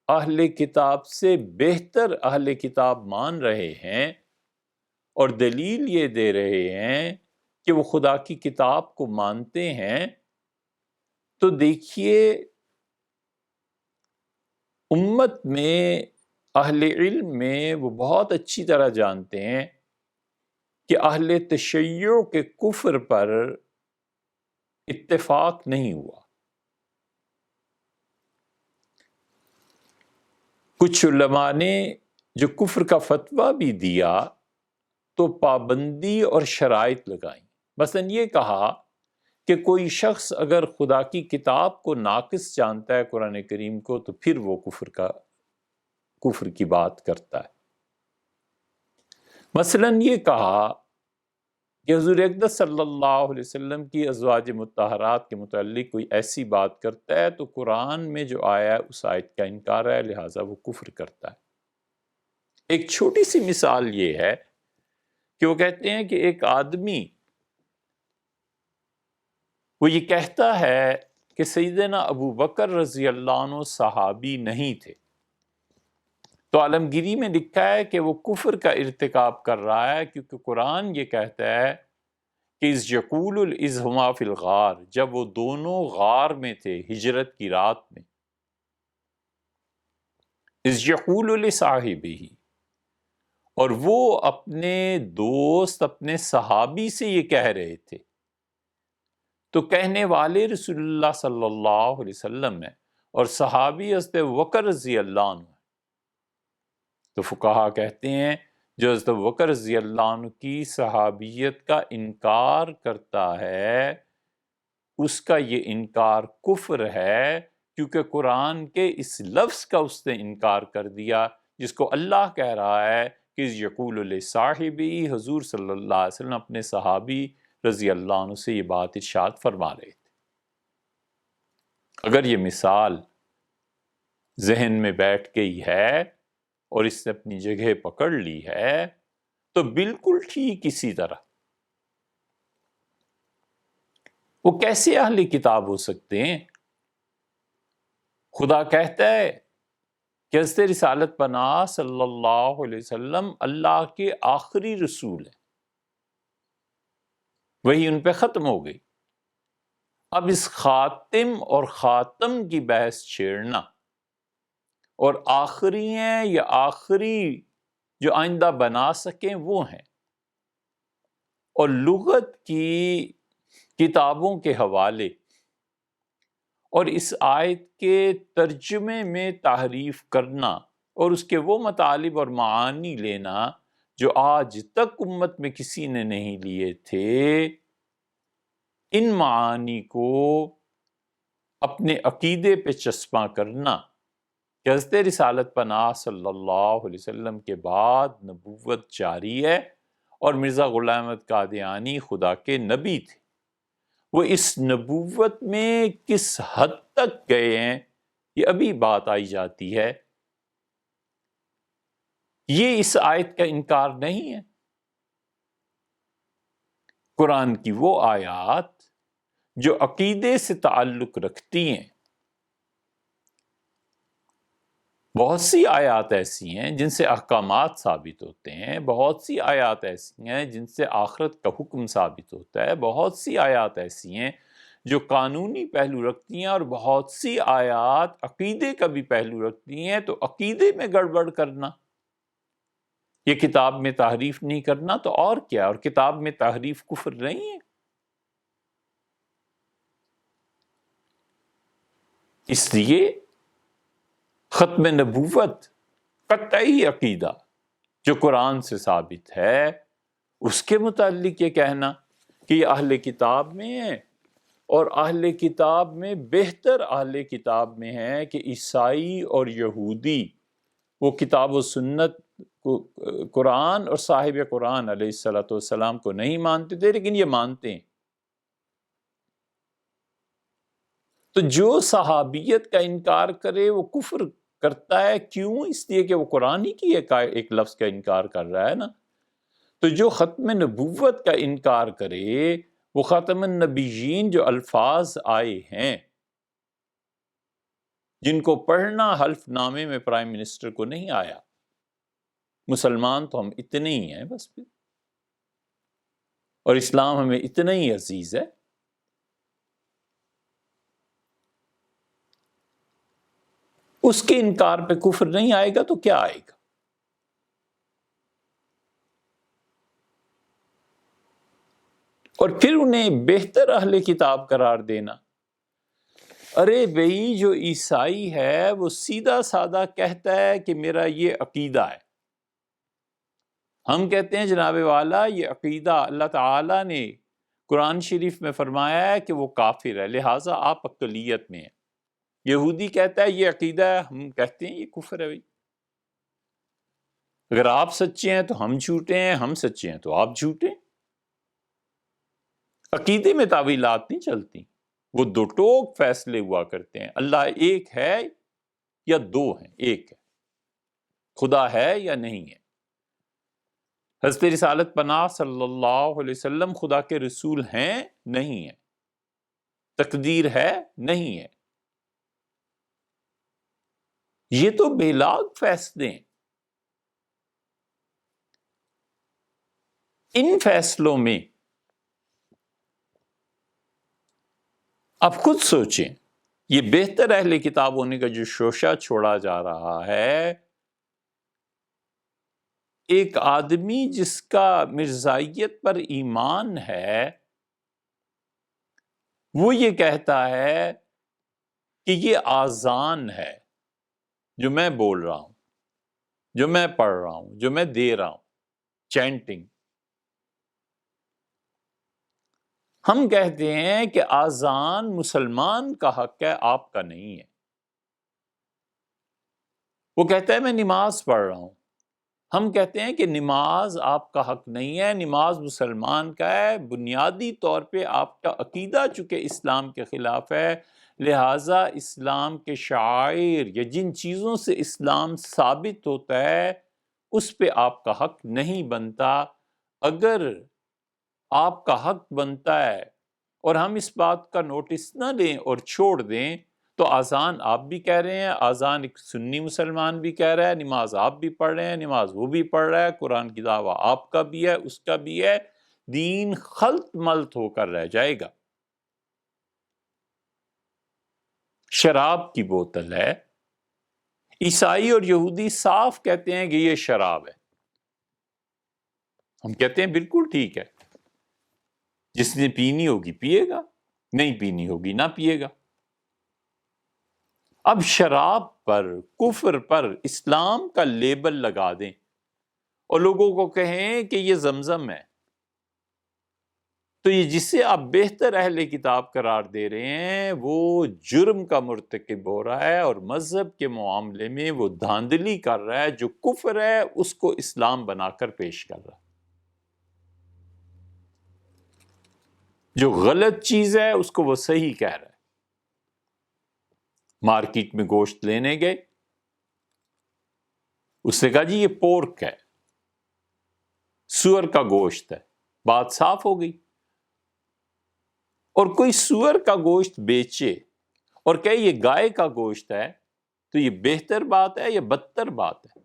اہل کتاب سے بہتر اہل کتاب مان رہے ہیں، اور دلیل یہ دے رہے ہیں کہ وہ خدا کی کتاب کو مانتے ہیں، تو دیکھیے امت میں، اہل علم میں وہ بہت اچھی طرح جانتے ہیں کہ اہل تشیع کے کفر پر اتفاق نہیں ہوا۔ کچھ علماء نے جو کفر کا فتویٰ بھی دیا تو پابندی اور شرائط لگائیں۔ مثلا یہ کہا کہ کوئی شخص اگر خدا کی کتاب کو ناقص جانتا ہے، قرآن کریم کو، تو پھر وہ کفر کی بات کرتا ہے۔ مثلا یہ کہا کہ حضور اقدس صلی اللہ علیہ وسلم کی ازواج مطہرات کے متعلق کوئی ایسی بات کرتا ہے تو قرآن میں جو آیا ہے اس آیت کا انکار ہے، لہٰذا وہ کفر کرتا ہے۔ ایک چھوٹی سی مثال یہ ہے کہ وہ کہتے ہیں کہ ایک آدمی وہ یہ کہتا ہے کہ سیدنا ابو بکر رضی اللہ عنہ صحابی نہیں تھے، تو عالمگیری میں لکھا ہے کہ وہ کفر کا ارتکاب کر رہا ہے، کیونکہ قرآن یہ کہتا ہے کہ اذ یقول اذ ہما فی الغار، جب وہ دونوں غار میں تھے ہجرت کی رات میں، اذ یقول لصاحبہ، اور وہ اپنے دوست، اپنے صحابی سے یہ کہہ رہے تھے، تو کہنے والے رسول اللہ صلی اللہ علیہ وسلم ہے اور صحابی حضرت بکر رضی اللہ عنہ۔ تو فقہا کہتے ہیں جو حضرت بکر رضی اللہ عنہ کی صحابیت کا انکار کرتا ہے اس کا یہ انکار کفر ہے، کیونکہ قرآن کے اس لفظ کا اس نے انکار کر دیا جس کو اللہ کہہ رہا ہے کہ یقول لصاحبی، حضور صلی اللہ علیہ وسلم اپنے صحابی رضی اللہ عنہ سے یہ بات ارشاد فرما رہے تھے۔ اگر یہ مثال ذہن میں بیٹھ گئی ہے اور اس نے اپنی جگہ پکڑ لی ہے تو بالکل ٹھیک اسی طرح وہ کیسے اہل کتاب ہو سکتے ہیں؟ خدا کہتا ہے کہ حضرت رسالت پناہ صلی اللہ علیہ وسلم اللہ کے آخری رسول ہیں، وہی ان پہ ختم ہو گئی۔ اب اس خاتم اور خاتم کی بحث چھیڑنا اور آخری ہیں یا آخری جو آئندہ بنا سکیں وہ ہیں، اور لغت کی کتابوں کے حوالے اور اس آیت کے ترجمے میں تحریف کرنا اور اس کے وہ مطالب اور معانی لینا جو آج تک امت میں کسی نے نہیں لیے تھے، ان معانی کو اپنے عقیدے پہ چسپاں کرنا کہ حضرت رسالت پناہ صلی اللہ علیہ وسلم کے بعد نبوت جاری ہے اور مرزا غلام احمد قادیانی خدا کے نبی تھے، وہ اس نبوت میں کس حد تک گئے ہیں یہ ابھی بات آئی جاتی ہے۔ یہ اس آیت کا انکار نہیں ہے۔ قرآن کی وہ آیات جو عقیدے سے تعلق رکھتی ہیں، بہت سی آیات ایسی ہیں جن سے احکامات ثابت ہوتے ہیں، بہت سی آیات ایسی ہیں جن سے آخرت کا حکم ثابت ہوتا ہے، بہت سی آیات ایسی ہیں جو قانونی پہلو رکھتی ہیں، اور بہت سی آیات عقیدے کا بھی پہلو رکھتی ہیں۔ تو عقیدے میں گڑبڑ کرنا، یہ کتاب میں تحریف نہیں کرنا تو اور کیا؟ اور کتاب میں تحریف کفر نہیں ہے؟ اس لیے ختم نبوت قطعی عقیدہ جو قرآن سے ثابت ہے، اس کے متعلق یہ کہنا کہ یہ اہل کتاب میں ہے، اور اہل کتاب میں بہتر اہل کتاب میں ہے کہ عیسائی اور یہودی وہ کتاب و سنت قرآن اور صاحب قرآن علیہ الصلوۃ والسلام کو نہیں مانتے تھے، لیکن یہ مانتے ہیں۔ تو جو صحابیت کا انکار کرے وہ کفر کرتا ہے، کیوں؟ اس لیے کہ وہ قرآن ہی کی ایک لفظ کا انکار کر رہا ہے نا۔ تو جو ختم نبوت کا انکار کرے، وہ خاتم النبیین جو الفاظ آئے ہیں جن کو پڑھنا حلف نامے میں پرائم منسٹر کو نہیں آیا، مسلمان تو ہم اتنے ہی ہیں بس پھر اور اسلام ہمیں اتنا ہی عزیز ہے. اس کے انکار پہ کفر نہیں آئے گا تو کیا آئے گا؟ اور پھر انہیں بہتر اہل کتاب قرار دینا. ارے بھائی، جو عیسائی ہے وہ سیدھا سادہ کہتا ہے کہ میرا یہ عقیدہ ہے. ہم کہتے ہیں جناب والا یہ عقیدہ اللہ تعالیٰ نے قرآن شریف میں فرمایا ہے کہ وہ کافر ہے، لہٰذا آپ اقلیت میں ہیں. یہودی کہتا ہے یہ عقیدہ ہے، ہم کہتے ہیں یہ کفر ہے. بھائی اگر آپ سچے ہیں تو ہم جھوٹے ہیں، ہم سچے ہیں تو آپ جھوٹے. عقیدے میں تعویلات نہیں چلتی، وہ دو ٹوک فیصلے ہوا کرتے ہیں. اللہ ایک ہے یا دو ہیں؟ ایک ہے. خدا ہے یا نہیں ہے؟ حضرت رسالت پناہ صلی اللہ علیہ وسلم خدا کے رسول ہیں نہیں ہیں؟ تقدیر ہے نہیں ہے؟ یہ تو بے لاگ فیصلے ہیں. ان فیصلوں میں آپ خود سوچیں، یہ بہتر اہل کتاب ہونے کا جو شوشہ چھوڑا جا رہا ہے، ایک آدمی جس کا مرزائیت پر ایمان ہے وہ یہ کہتا ہے کہ یہ آذان ہے جو میں بول رہا ہوں، جو میں پڑھ رہا ہوں، جو میں دے رہا ہوں، چینٹنگ. ہم کہتے ہیں کہ آذان مسلمان کا حق ہے، آپ کا نہیں ہے. وہ کہتا ہے میں نماز پڑھ رہا ہوں. ہم کہتے ہیں کہ نماز آپ کا حق نہیں ہے، نماز مسلمان کا ہے. بنیادی طور پہ آپ کا عقیدہ چونکہ اسلام کے خلاف ہے، لہٰذا اسلام کے شعائر یا جن چیزوں سے اسلام ثابت ہوتا ہے اس پہ آپ کا حق نہیں بنتا. اگر آپ کا حق بنتا ہے اور ہم اس بات کا نوٹس نہ لیں اور چھوڑ دیں تو آذان آپ بھی کہہ رہے ہیں، آذان ایک سنی مسلمان بھی کہہ رہا ہے، نماز آپ بھی پڑھ رہے ہیں، نماز وہ بھی پڑھ رہا ہے، قرآن کی دعویٰ آپ کا بھی ہے، اس کا بھی ہے. دین خلط ملط ہو کر رہ جائے گا. شراب کی بوتل ہے، عیسائی اور یہودی صاف کہتے ہیں کہ یہ شراب ہے. ہم کہتے ہیں بالکل ٹھیک ہے، جس نے پینی ہوگی پیے گا، نہیں پینی ہوگی نہ پیے گا. اب شراب پر، کفر پر اسلام کا لیبل لگا دیں اور لوگوں کو کہیں کہ یہ زمزم ہے، تو یہ جسے آپ بہتر اہل کتاب قرار دے رہے ہیں وہ جرم کا مرتکب ہو رہا ہے اور مذہب کے معاملے میں وہ دھاندلی کر رہا ہے. جو کفر ہے اس کو اسلام بنا کر پیش کر رہا ہے، جو غلط چیز ہے اس کو وہ صحیح کہہ رہا ہے. مارکیٹ میں گوشت لینے گئے، اس نے کہا جی یہ پورک ہے، سور کا گوشت ہے. بات صاف ہو گئی. اور کوئی سور کا گوشت بیچے اور کہے یہ گائے کا گوشت ہے تو یہ بہتر بات ہے یا بدتر بات ہے؟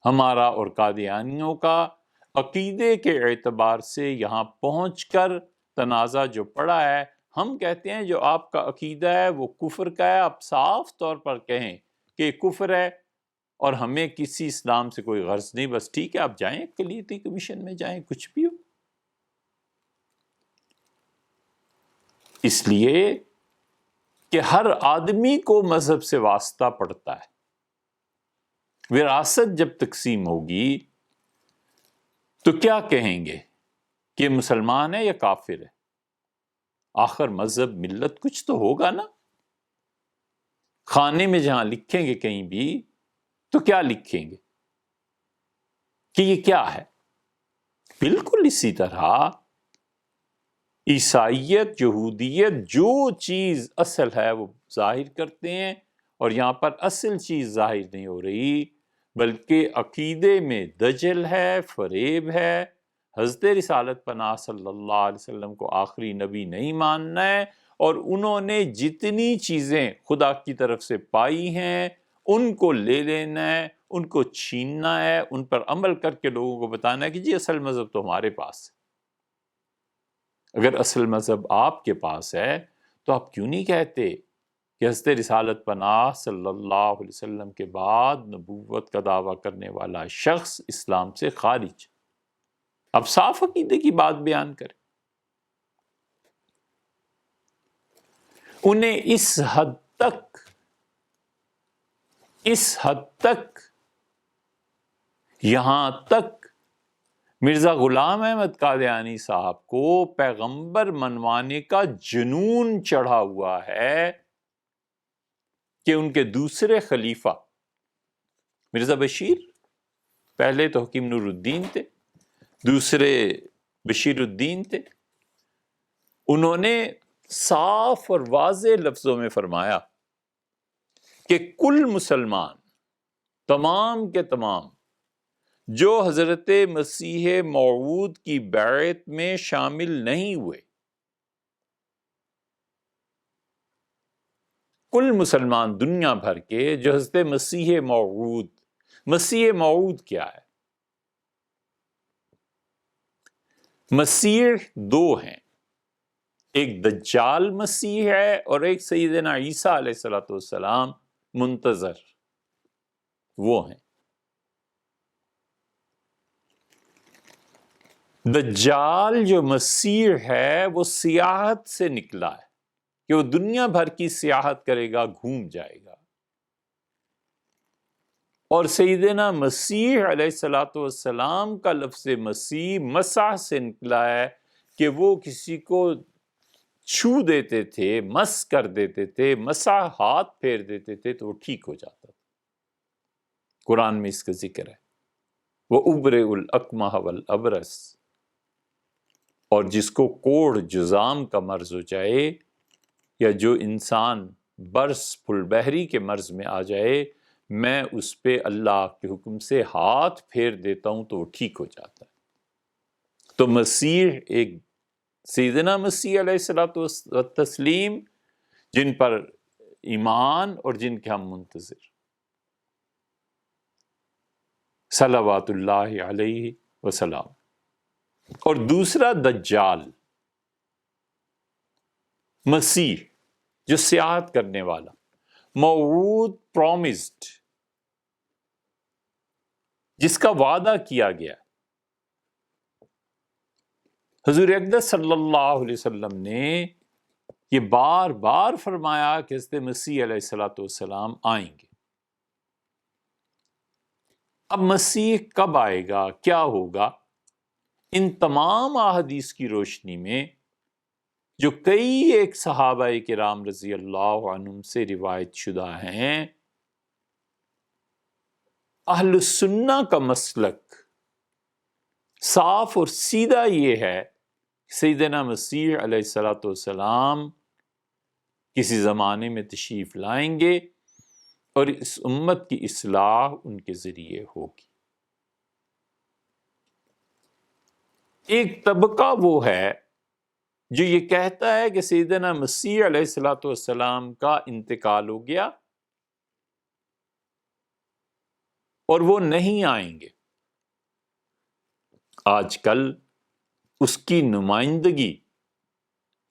ہمارا اور قادیانیوں کا عقیدے کے اعتبار سے یہاں پہنچ کر تنازع جو پڑا ہے، ہم کہتے ہیں جو آپ کا عقیدہ ہے وہ کفر کا ہے. آپ صاف طور پر کہیں کہ کفر ہے اور ہمیں کسی اسلام سے کوئی غرض نہیں، بس ٹھیک ہے آپ جائیں اقلیتی کمیشن میں جائیں، کچھ بھی ہو. اس لیے کہ ہر آدمی کو مذہب سے واسطہ پڑتا ہے. وراثت جب تقسیم ہوگی تو کیا کہیں گے کہ مسلمان ہے یا کافر ہے؟ آخر مذہب ملت کچھ تو ہوگا نا. خانے میں جہاں لکھیں گے کہیں بھی تو کیا لکھیں گے کہ یہ کیا ہے؟ بالکل اسی طرح عیسائیت، یہودیت جو چیز اصل ہے وہ ظاہر کرتے ہیں، اور یہاں پر اصل چیز ظاہر نہیں ہو رہی بلکہ عقیدے میں دجل ہے، فریب ہے. حضرت رسالت پناہ صلی اللہ علیہ وسلم کو آخری نبی نہیں ماننا ہے، اور انہوں نے جتنی چیزیں خدا کی طرف سے پائی ہیں ان کو لے لینا ہے، ان کو چھیننا ہے، ان پر عمل کر کے لوگوں کو بتانا ہے کہ جی اصل مذہب تو ہمارے پاس ہے۔ اگر اصل مذہب آپ کے پاس ہے تو آپ کیوں نہیں کہتے کہ حضرت رسالت پناہ صلی اللہ علیہ وسلم کے بعد نبوت کا دعویٰ کرنے والا شخص اسلام سے خارج؟ اب صاف عقیدے کی بات بیان کریں۔ انہیں اس حد تک یہاں تک مرزا غلام احمد قادیانی صاحب کو پیغمبر منوانے کا جنون چڑھا ہوا ہے کہ ان کے دوسرے خلیفہ مرزا بشیر، پہلے تو حکیم نور الدین تھے، دوسرے بشیر الدین تھے، انہوں نے صاف اور واضح لفظوں میں فرمایا کہ کل مسلمان تمام کے تمام جو حضرت مسیح موعود کی بیعت میں شامل نہیں ہوئے، کل مسلمان دنیا بھر کے جو حضرت مسیح موعود کیا ہے؟ مسیح دو ہیں، ایک دجال مسیح ہے اور ایک سیدنا عیسیٰ علیہ السلام منتظر، وہ ہیں۔ دجال جو مسیح ہے وہ سیاحت سے نکلا ہے کہ وہ دنیا بھر کی سیاحت کرے گا، گھوم جائے گا، اور سیدنا مسیح علیہ السلام کا لفظ مسیح مسح سے نکلا ہے کہ وہ کسی کو چھو دیتے تھے، مس کر دیتے تھے، مسح ہاتھ پھیر دیتے تھے تو وہ ٹھیک ہو جاتا تھا۔ قرآن میں اس کا ذکر ہے، وہ ابرئ الاکمہ والابرص، اور جس کو کوڑ جزام کا مرض ہو جائے یا جو انسان برس پھل بحری کے مرض میں آ جائے، میں اس پہ اللہ کے حکم سے ہاتھ پھیر دیتا ہوں تو وہ ٹھیک ہو جاتا ہے۔ تو مسیح ایک سیدنا مسیح علیہ التسلیم جن پر ایمان اور جن کے ہم منتظر، صلوات اللہ علیہ وسلم، اور دوسرا دجال مسیح جو سیاحت کرنے والا، موعود، پرومسڈ، جس کا وعدہ کیا گیا۔ حضور اقدس صلی اللہ علیہ وسلم نے یہ بار بار فرمایا کہ حضرت مسیح علیہ السلام آئیں گے۔ اب مسیح کب آئے گا، کیا ہوگا، ان تمام احادیث کی روشنی میں جو کئی ایک صحابہ کرام رضی اللہ عنہم سے روایت شدہ ہیں، اہل السنہ کا مسلک صاف اور سیدھا یہ ہے، سیدنا مسیح علیہ السلام کسی زمانے میں تشریف لائیں گے اور اس امت کی اصلاح ان کے ذریعے ہوگی۔ ایک طبقہ وہ ہے جو یہ کہتا ہے کہ سیدنا مسیح علیہ السلام کا انتقال ہو گیا اور وہ نہیں آئیں گے۔ آج کل اس کی نمائندگی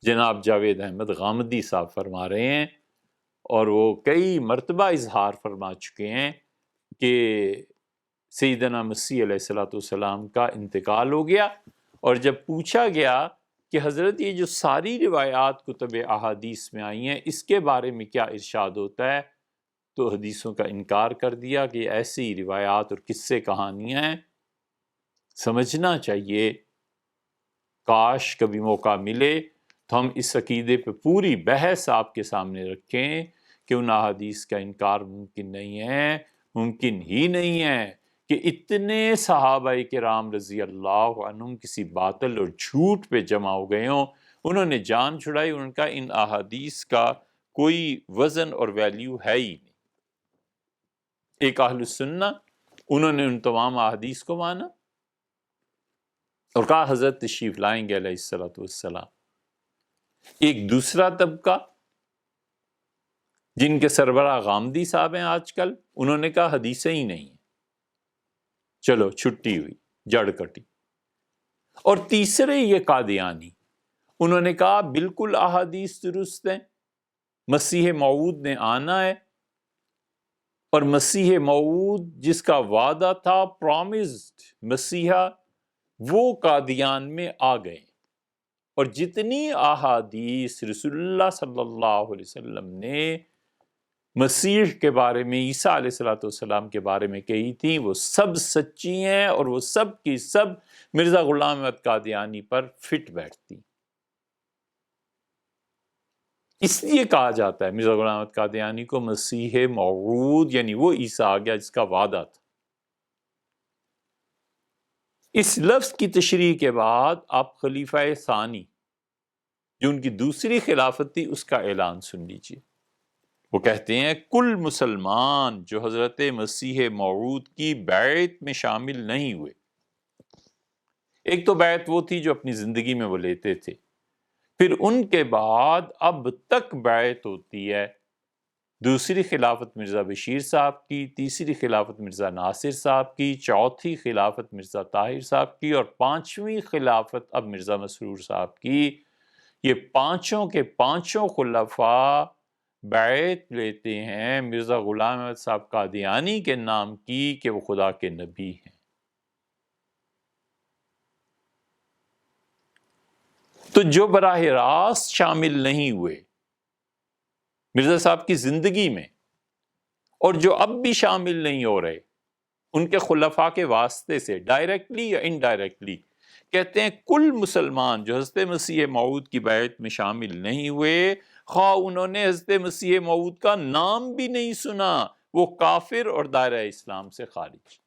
جناب جاوید احمد غامدی صاحب فرما رہے ہیں، اور وہ کئی مرتبہ اظہار فرما چکے ہیں کہ سیدنا مسیح علیہ السلام کا انتقال ہو گیا، اور جب پوچھا گیا کہ حضرت یہ جو ساری روایات کتب احادیث میں آئی ہیں اس کے بارے میں کیا ارشاد ہوتا ہے، تو حدیثوں کا انکار کر دیا کہ ایسی روایات اور قصے کہانیاں ہیں۔ سمجھنا چاہیے، کاش کبھی موقع ملے تو ہم اس عقیدے پہ پوری بحث آپ کے سامنے رکھیں کہ ان احادیث کا انکار ممکن نہیں ہے، ممکن ہی نہیں ہے کہ اتنے صحابہ کرام رضی اللہ عنہم کسی باطل اور جھوٹ پہ جمع ہو گئے ہوں، انہوں نے جان چھڑائی، ان کا ان احادیث کا کوئی وزن اور ویلیو ہے ہی نہیں۔ ایک اہل السنہ، انہوں نے ان تمام احادیث کو مانا اور کہا حضرت تشریف لائیں گے علیہ السلام۔ ایک دوسرا طبقہ جن کے سربراہ غامدی صاحب ہیں آج کل، انہوں نے کہا حدیثیں ہی نہیں ہیں۔ چلو چھٹی ہوئی، جڑ کٹی۔ اور تیسرے یہ قادیانی، انہوں نے کہا بالکل احادیث درست ہیں، مسیح موعود نے آنا ہے، اور مسیح موعود جس کا وعدہ تھا، پرامزڈ مسیحا، وہ قادیان میں آ گئے۔ اور جتنی احادیث رسول اللہ صلی اللہ علیہ وسلم نے مسیح کے بارے میں، عیسیٰ علیہ السلام کے بارے میں کہی تھی، وہ سب سچی ہیں، اور وہ سب کی سب مرزا غلام احمد قادیانی پر فٹ بیٹھتی۔ اس لیے کہا جاتا ہے مرزا غلام احمد قادیانی کو مسیح موعود، یعنی وہ عیسیٰ آ گیا جس کا وعدہ تھا۔ اس لفظ کی تشریح کے بعد آپ خلیفہ ثانی، جو ان کی دوسری خلافت تھی، اس کا اعلان سن لیجیے۔ وہ کہتے ہیں کل مسلمان جو حضرت مسیح موعود کی بیعت میں شامل نہیں ہوئے، ایک تو بیعت وہ تھی جو اپنی زندگی میں وہ لیتے تھے، پھر ان کے بعد اب تک بیعت ہوتی ہے دوسری خلافت مرزا بشیر صاحب کی، تیسری خلافت مرزا ناصر صاحب کی، چوتھی خلافت مرزا طاہر صاحب کی، اور پانچویں خلافت اب مرزا مسرور صاحب کی۔ یہ پانچوں کے پانچوں خلفاء بیعت لیتے ہیں مرزا غلام احمد صاحب قادیانی کے نام کی کہ وہ خدا کے نبی ہیں۔ تو جو براہ راست شامل نہیں ہوئے مرزا صاحب کی زندگی میں، اور جو اب بھی شامل نہیں ہو رہے ان کے خلفاء کے واسطے سے، ڈائریکٹلی یا انڈائریکٹلی، کہتے ہیں کل مسلمان جو حضرت مسیح موعود کی بیعت میں شامل نہیں ہوئے، خواہ انہوں نے حضرت مسیح موعود کا نام بھی نہیں سنا، وہ کافر اور دائرہ اسلام سے خارج۔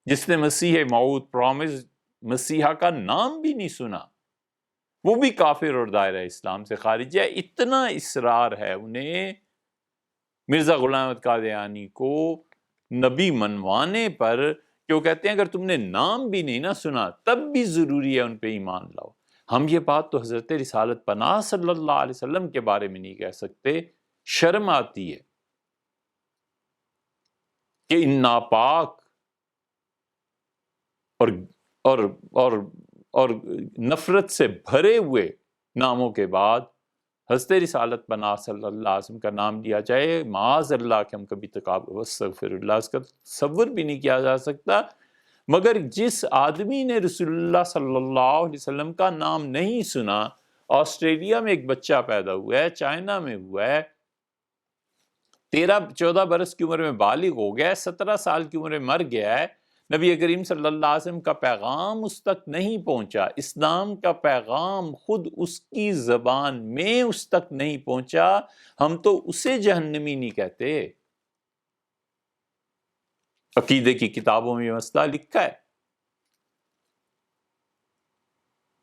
جس نے مسیح موعود پرامز مسیحا کا نام بھی نہیں سنا، وہ بھی کافر اور دائرہ اسلام سے خارج ہے۔ اتنا اصرار ہے انہیں مرزا غلام احمد قادیانی کو نبی منوانے پر کہ وہ کہتے ہیں اگر تم نے نام بھی نہیں نہ سنا تب بھی ضروری ہے ان پہ ایمان لاؤ۔ ہم یہ بات تو حضرت رسالت پناہ صلی اللہ علیہ وسلم کے بارے میں نہیں کہہ سکتے، شرم آتی ہے کہ ان ناپاک اور نفرت سے بھرے ہوئے ناموں کے بعد حضرت رسالت پناہ صلی اللہ علیہ وسلم کا نام لیا جائے۔ معاذ اللہ کہ ہم کبھی استغفر اللہ، اس کا تصور بھی نہیں کیا جا سکتا۔ مگر جس آدمی نے رسول اللہ صلی اللہ علیہ وسلم کا نام نہیں سنا، آسٹریلیا میں ایک بچہ پیدا ہوا ہے، چائنا میں ہوا ہے، 13-14 برس کی عمر میں بالغ ہو گیا ہے، 17 سال کی عمر میں مر گیا ہے، نبی کریم صلی اللہ علیہ وسلم کا پیغام اس تک نہیں پہنچا، اسلام کا پیغام خود اس کی زبان میں اس تک نہیں پہنچا، ہم تو اسے جہنمی نہیں کہتے۔ عقیدے کی کتابوں میں یہ مسئلہ لکھا ہے،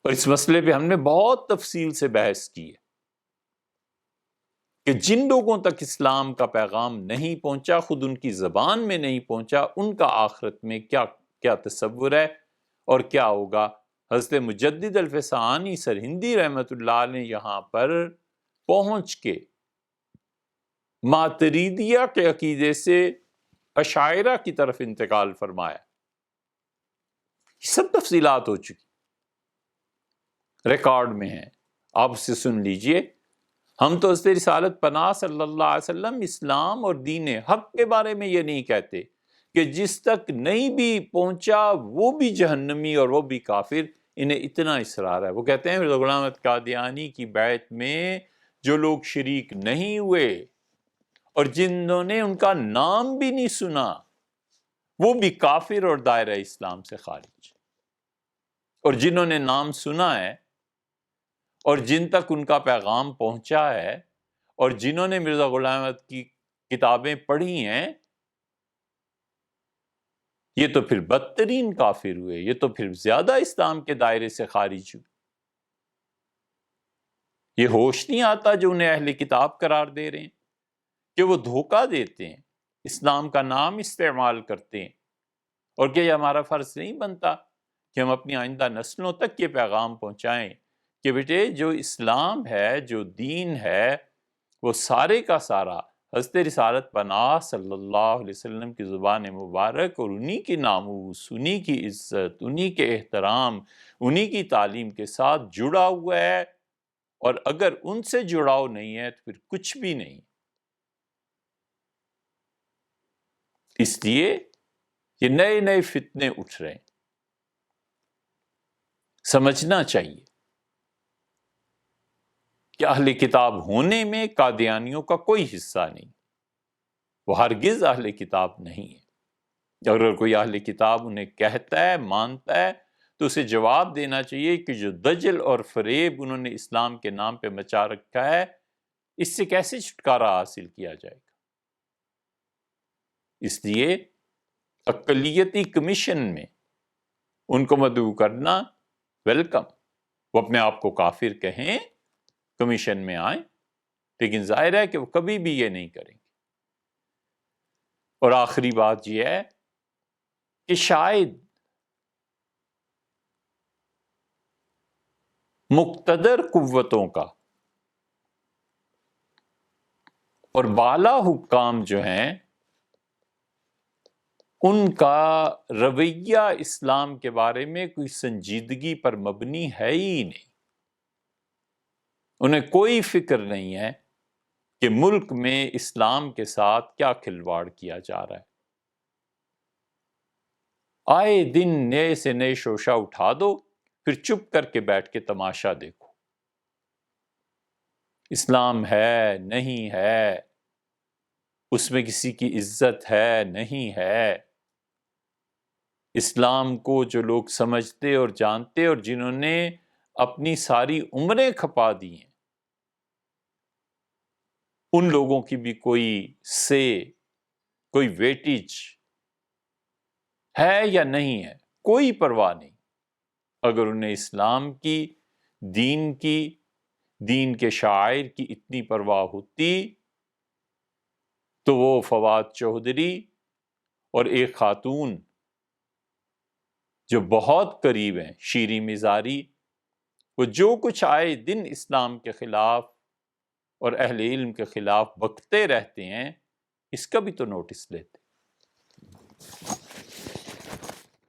اور اس مسئلے پہ ہم نے بہت تفصیل سے بحث کی ہے کہ جن لوگوں تک اسلام کا پیغام نہیں پہنچا، خود ان کی زبان میں نہیں پہنچا، ان کا آخرت میں کیا تصور ہے اور کیا ہوگا۔ حضرت مجدد الفسانی سرہندی رحمت اللہ علیہ نے یہاں پر پہنچ کے ماتریدیہ کے عقیدے سے اشاعرہ کی طرف انتقال فرمایا۔ یہ سب تفصیلات ہو چکی، ریکارڈ میں ہیں، آپ اسے سن لیجئے۔ ہم تو حضرت رسالت پناہ صلی اللہ علیہ وسلم اسلام اور دین حق کے بارے میں یہ نہیں کہتے کہ جس تک نہیں بھی پہنچا وہ بھی جہنمی اور وہ بھی کافر، انہیں اتنا اصرار ہے۔ وہ کہتے ہیں مرزا غلام احمد قادیانی کی بیعت میں جو لوگ شریک نہیں ہوئے اور جنہوں نے ان کا نام بھی نہیں سنا، وہ بھی کافر اور دائرہ اسلام سے خارج، اور جنہوں نے نام سنا ہے اور جن تک ان کا پیغام پہنچا ہے اور جنہوں نے مرزا غلام احمد کی کتابیں پڑھی ہیں، یہ تو پھر بدترین کافر ہوئے، یہ تو پھر زیادہ اسلام کے دائرے سے خارج ہوئے۔ یہ ہوش نہیں آتا جو انہیں اہل کتاب قرار دے رہے ہیں کہ وہ دھوکہ دیتے ہیں، اسلام کا نام استعمال کرتے ہیں، اور کہ یہ ہمارا فرض نہیں بنتا کہ ہم اپنی آئندہ نسلوں تک یہ پیغام پہنچائیں کہ بیٹے جو اسلام ہے، جو دین ہے، وہ سارے کا سارا حضرت رسالت پناہ صلی اللہ علیہ وسلم کی زبان مبارک اور انہی کی ناموس، انہی کی عزت، انہی کے احترام، انہی کی تعلیم کے ساتھ جڑا ہوا ہے، اور اگر ان سے جڑاؤ نہیں ہے تو پھر کچھ بھی نہیں۔ اس لیے یہ نئے نئے فتنے اٹھ رہے ہیں، سمجھنا چاہیے کہ اہل کتاب ہونے میں قادیانیوں کا کوئی حصہ نہیں، وہ ہرگز اہل کتاب نہیں ہے۔ اگر کوئی اہل کتاب انہیں کہتا ہے، مانتا ہے، تو اسے جواب دینا چاہیے کہ جو دجل اور فریب انہوں نے اسلام کے نام پہ مچا رکھا ہے، اس سے کیسے چھٹکارا حاصل کیا جائے گا۔ اس لیے اقلیتی کمیشن میں ان کو مدعو کرنا ویلکم، وہ اپنے آپ کو کافر کہیں، کمیشن میں آئیں، لیکن ظاہر ہے کہ وہ کبھی بھی یہ نہیں کریں گے۔ اور آخری بات یہ ہے کہ شاید مقتدر قوتوں کا اور بالا حکام جو ہیں ان کا رویہ اسلام کے بارے میں کوئی سنجیدگی پر مبنی ہے ہی نہیں۔ انہیں کوئی فکر نہیں ہے کہ ملک میں اسلام کے ساتھ کیا کھلواڑ کیا جا رہا ہے۔ آئے دن نئے سے نئے شوشہ اٹھا دو، پھر چپ کر کے بیٹھ کے تماشا دیکھو۔ اسلام ہے، نہیں ہے، اس میں کسی کی عزت ہے، نہیں ہے۔ اسلام کو جو لوگ سمجھتے اور جانتے اور جنہوں نے اپنی ساری عمریں کھپا دی ہیں، ان لوگوں کی بھی کوئی ویٹیج ہے یا نہیں ہے، کوئی پرواہ نہیں۔ اگر انہیں اسلام کی، دین کے شاعر کی اتنی پرواہ ہوتی تو وہ فواد چوہدری اور ایک خاتون جو بہت قریب ہیں، شیریں مزاری، وہ جو کچھ آئے دن اسلام کے خلاف اور اہل علم کے خلاف بکتے رہتے ہیں، اس کا بھی تو نوٹس لیتے۔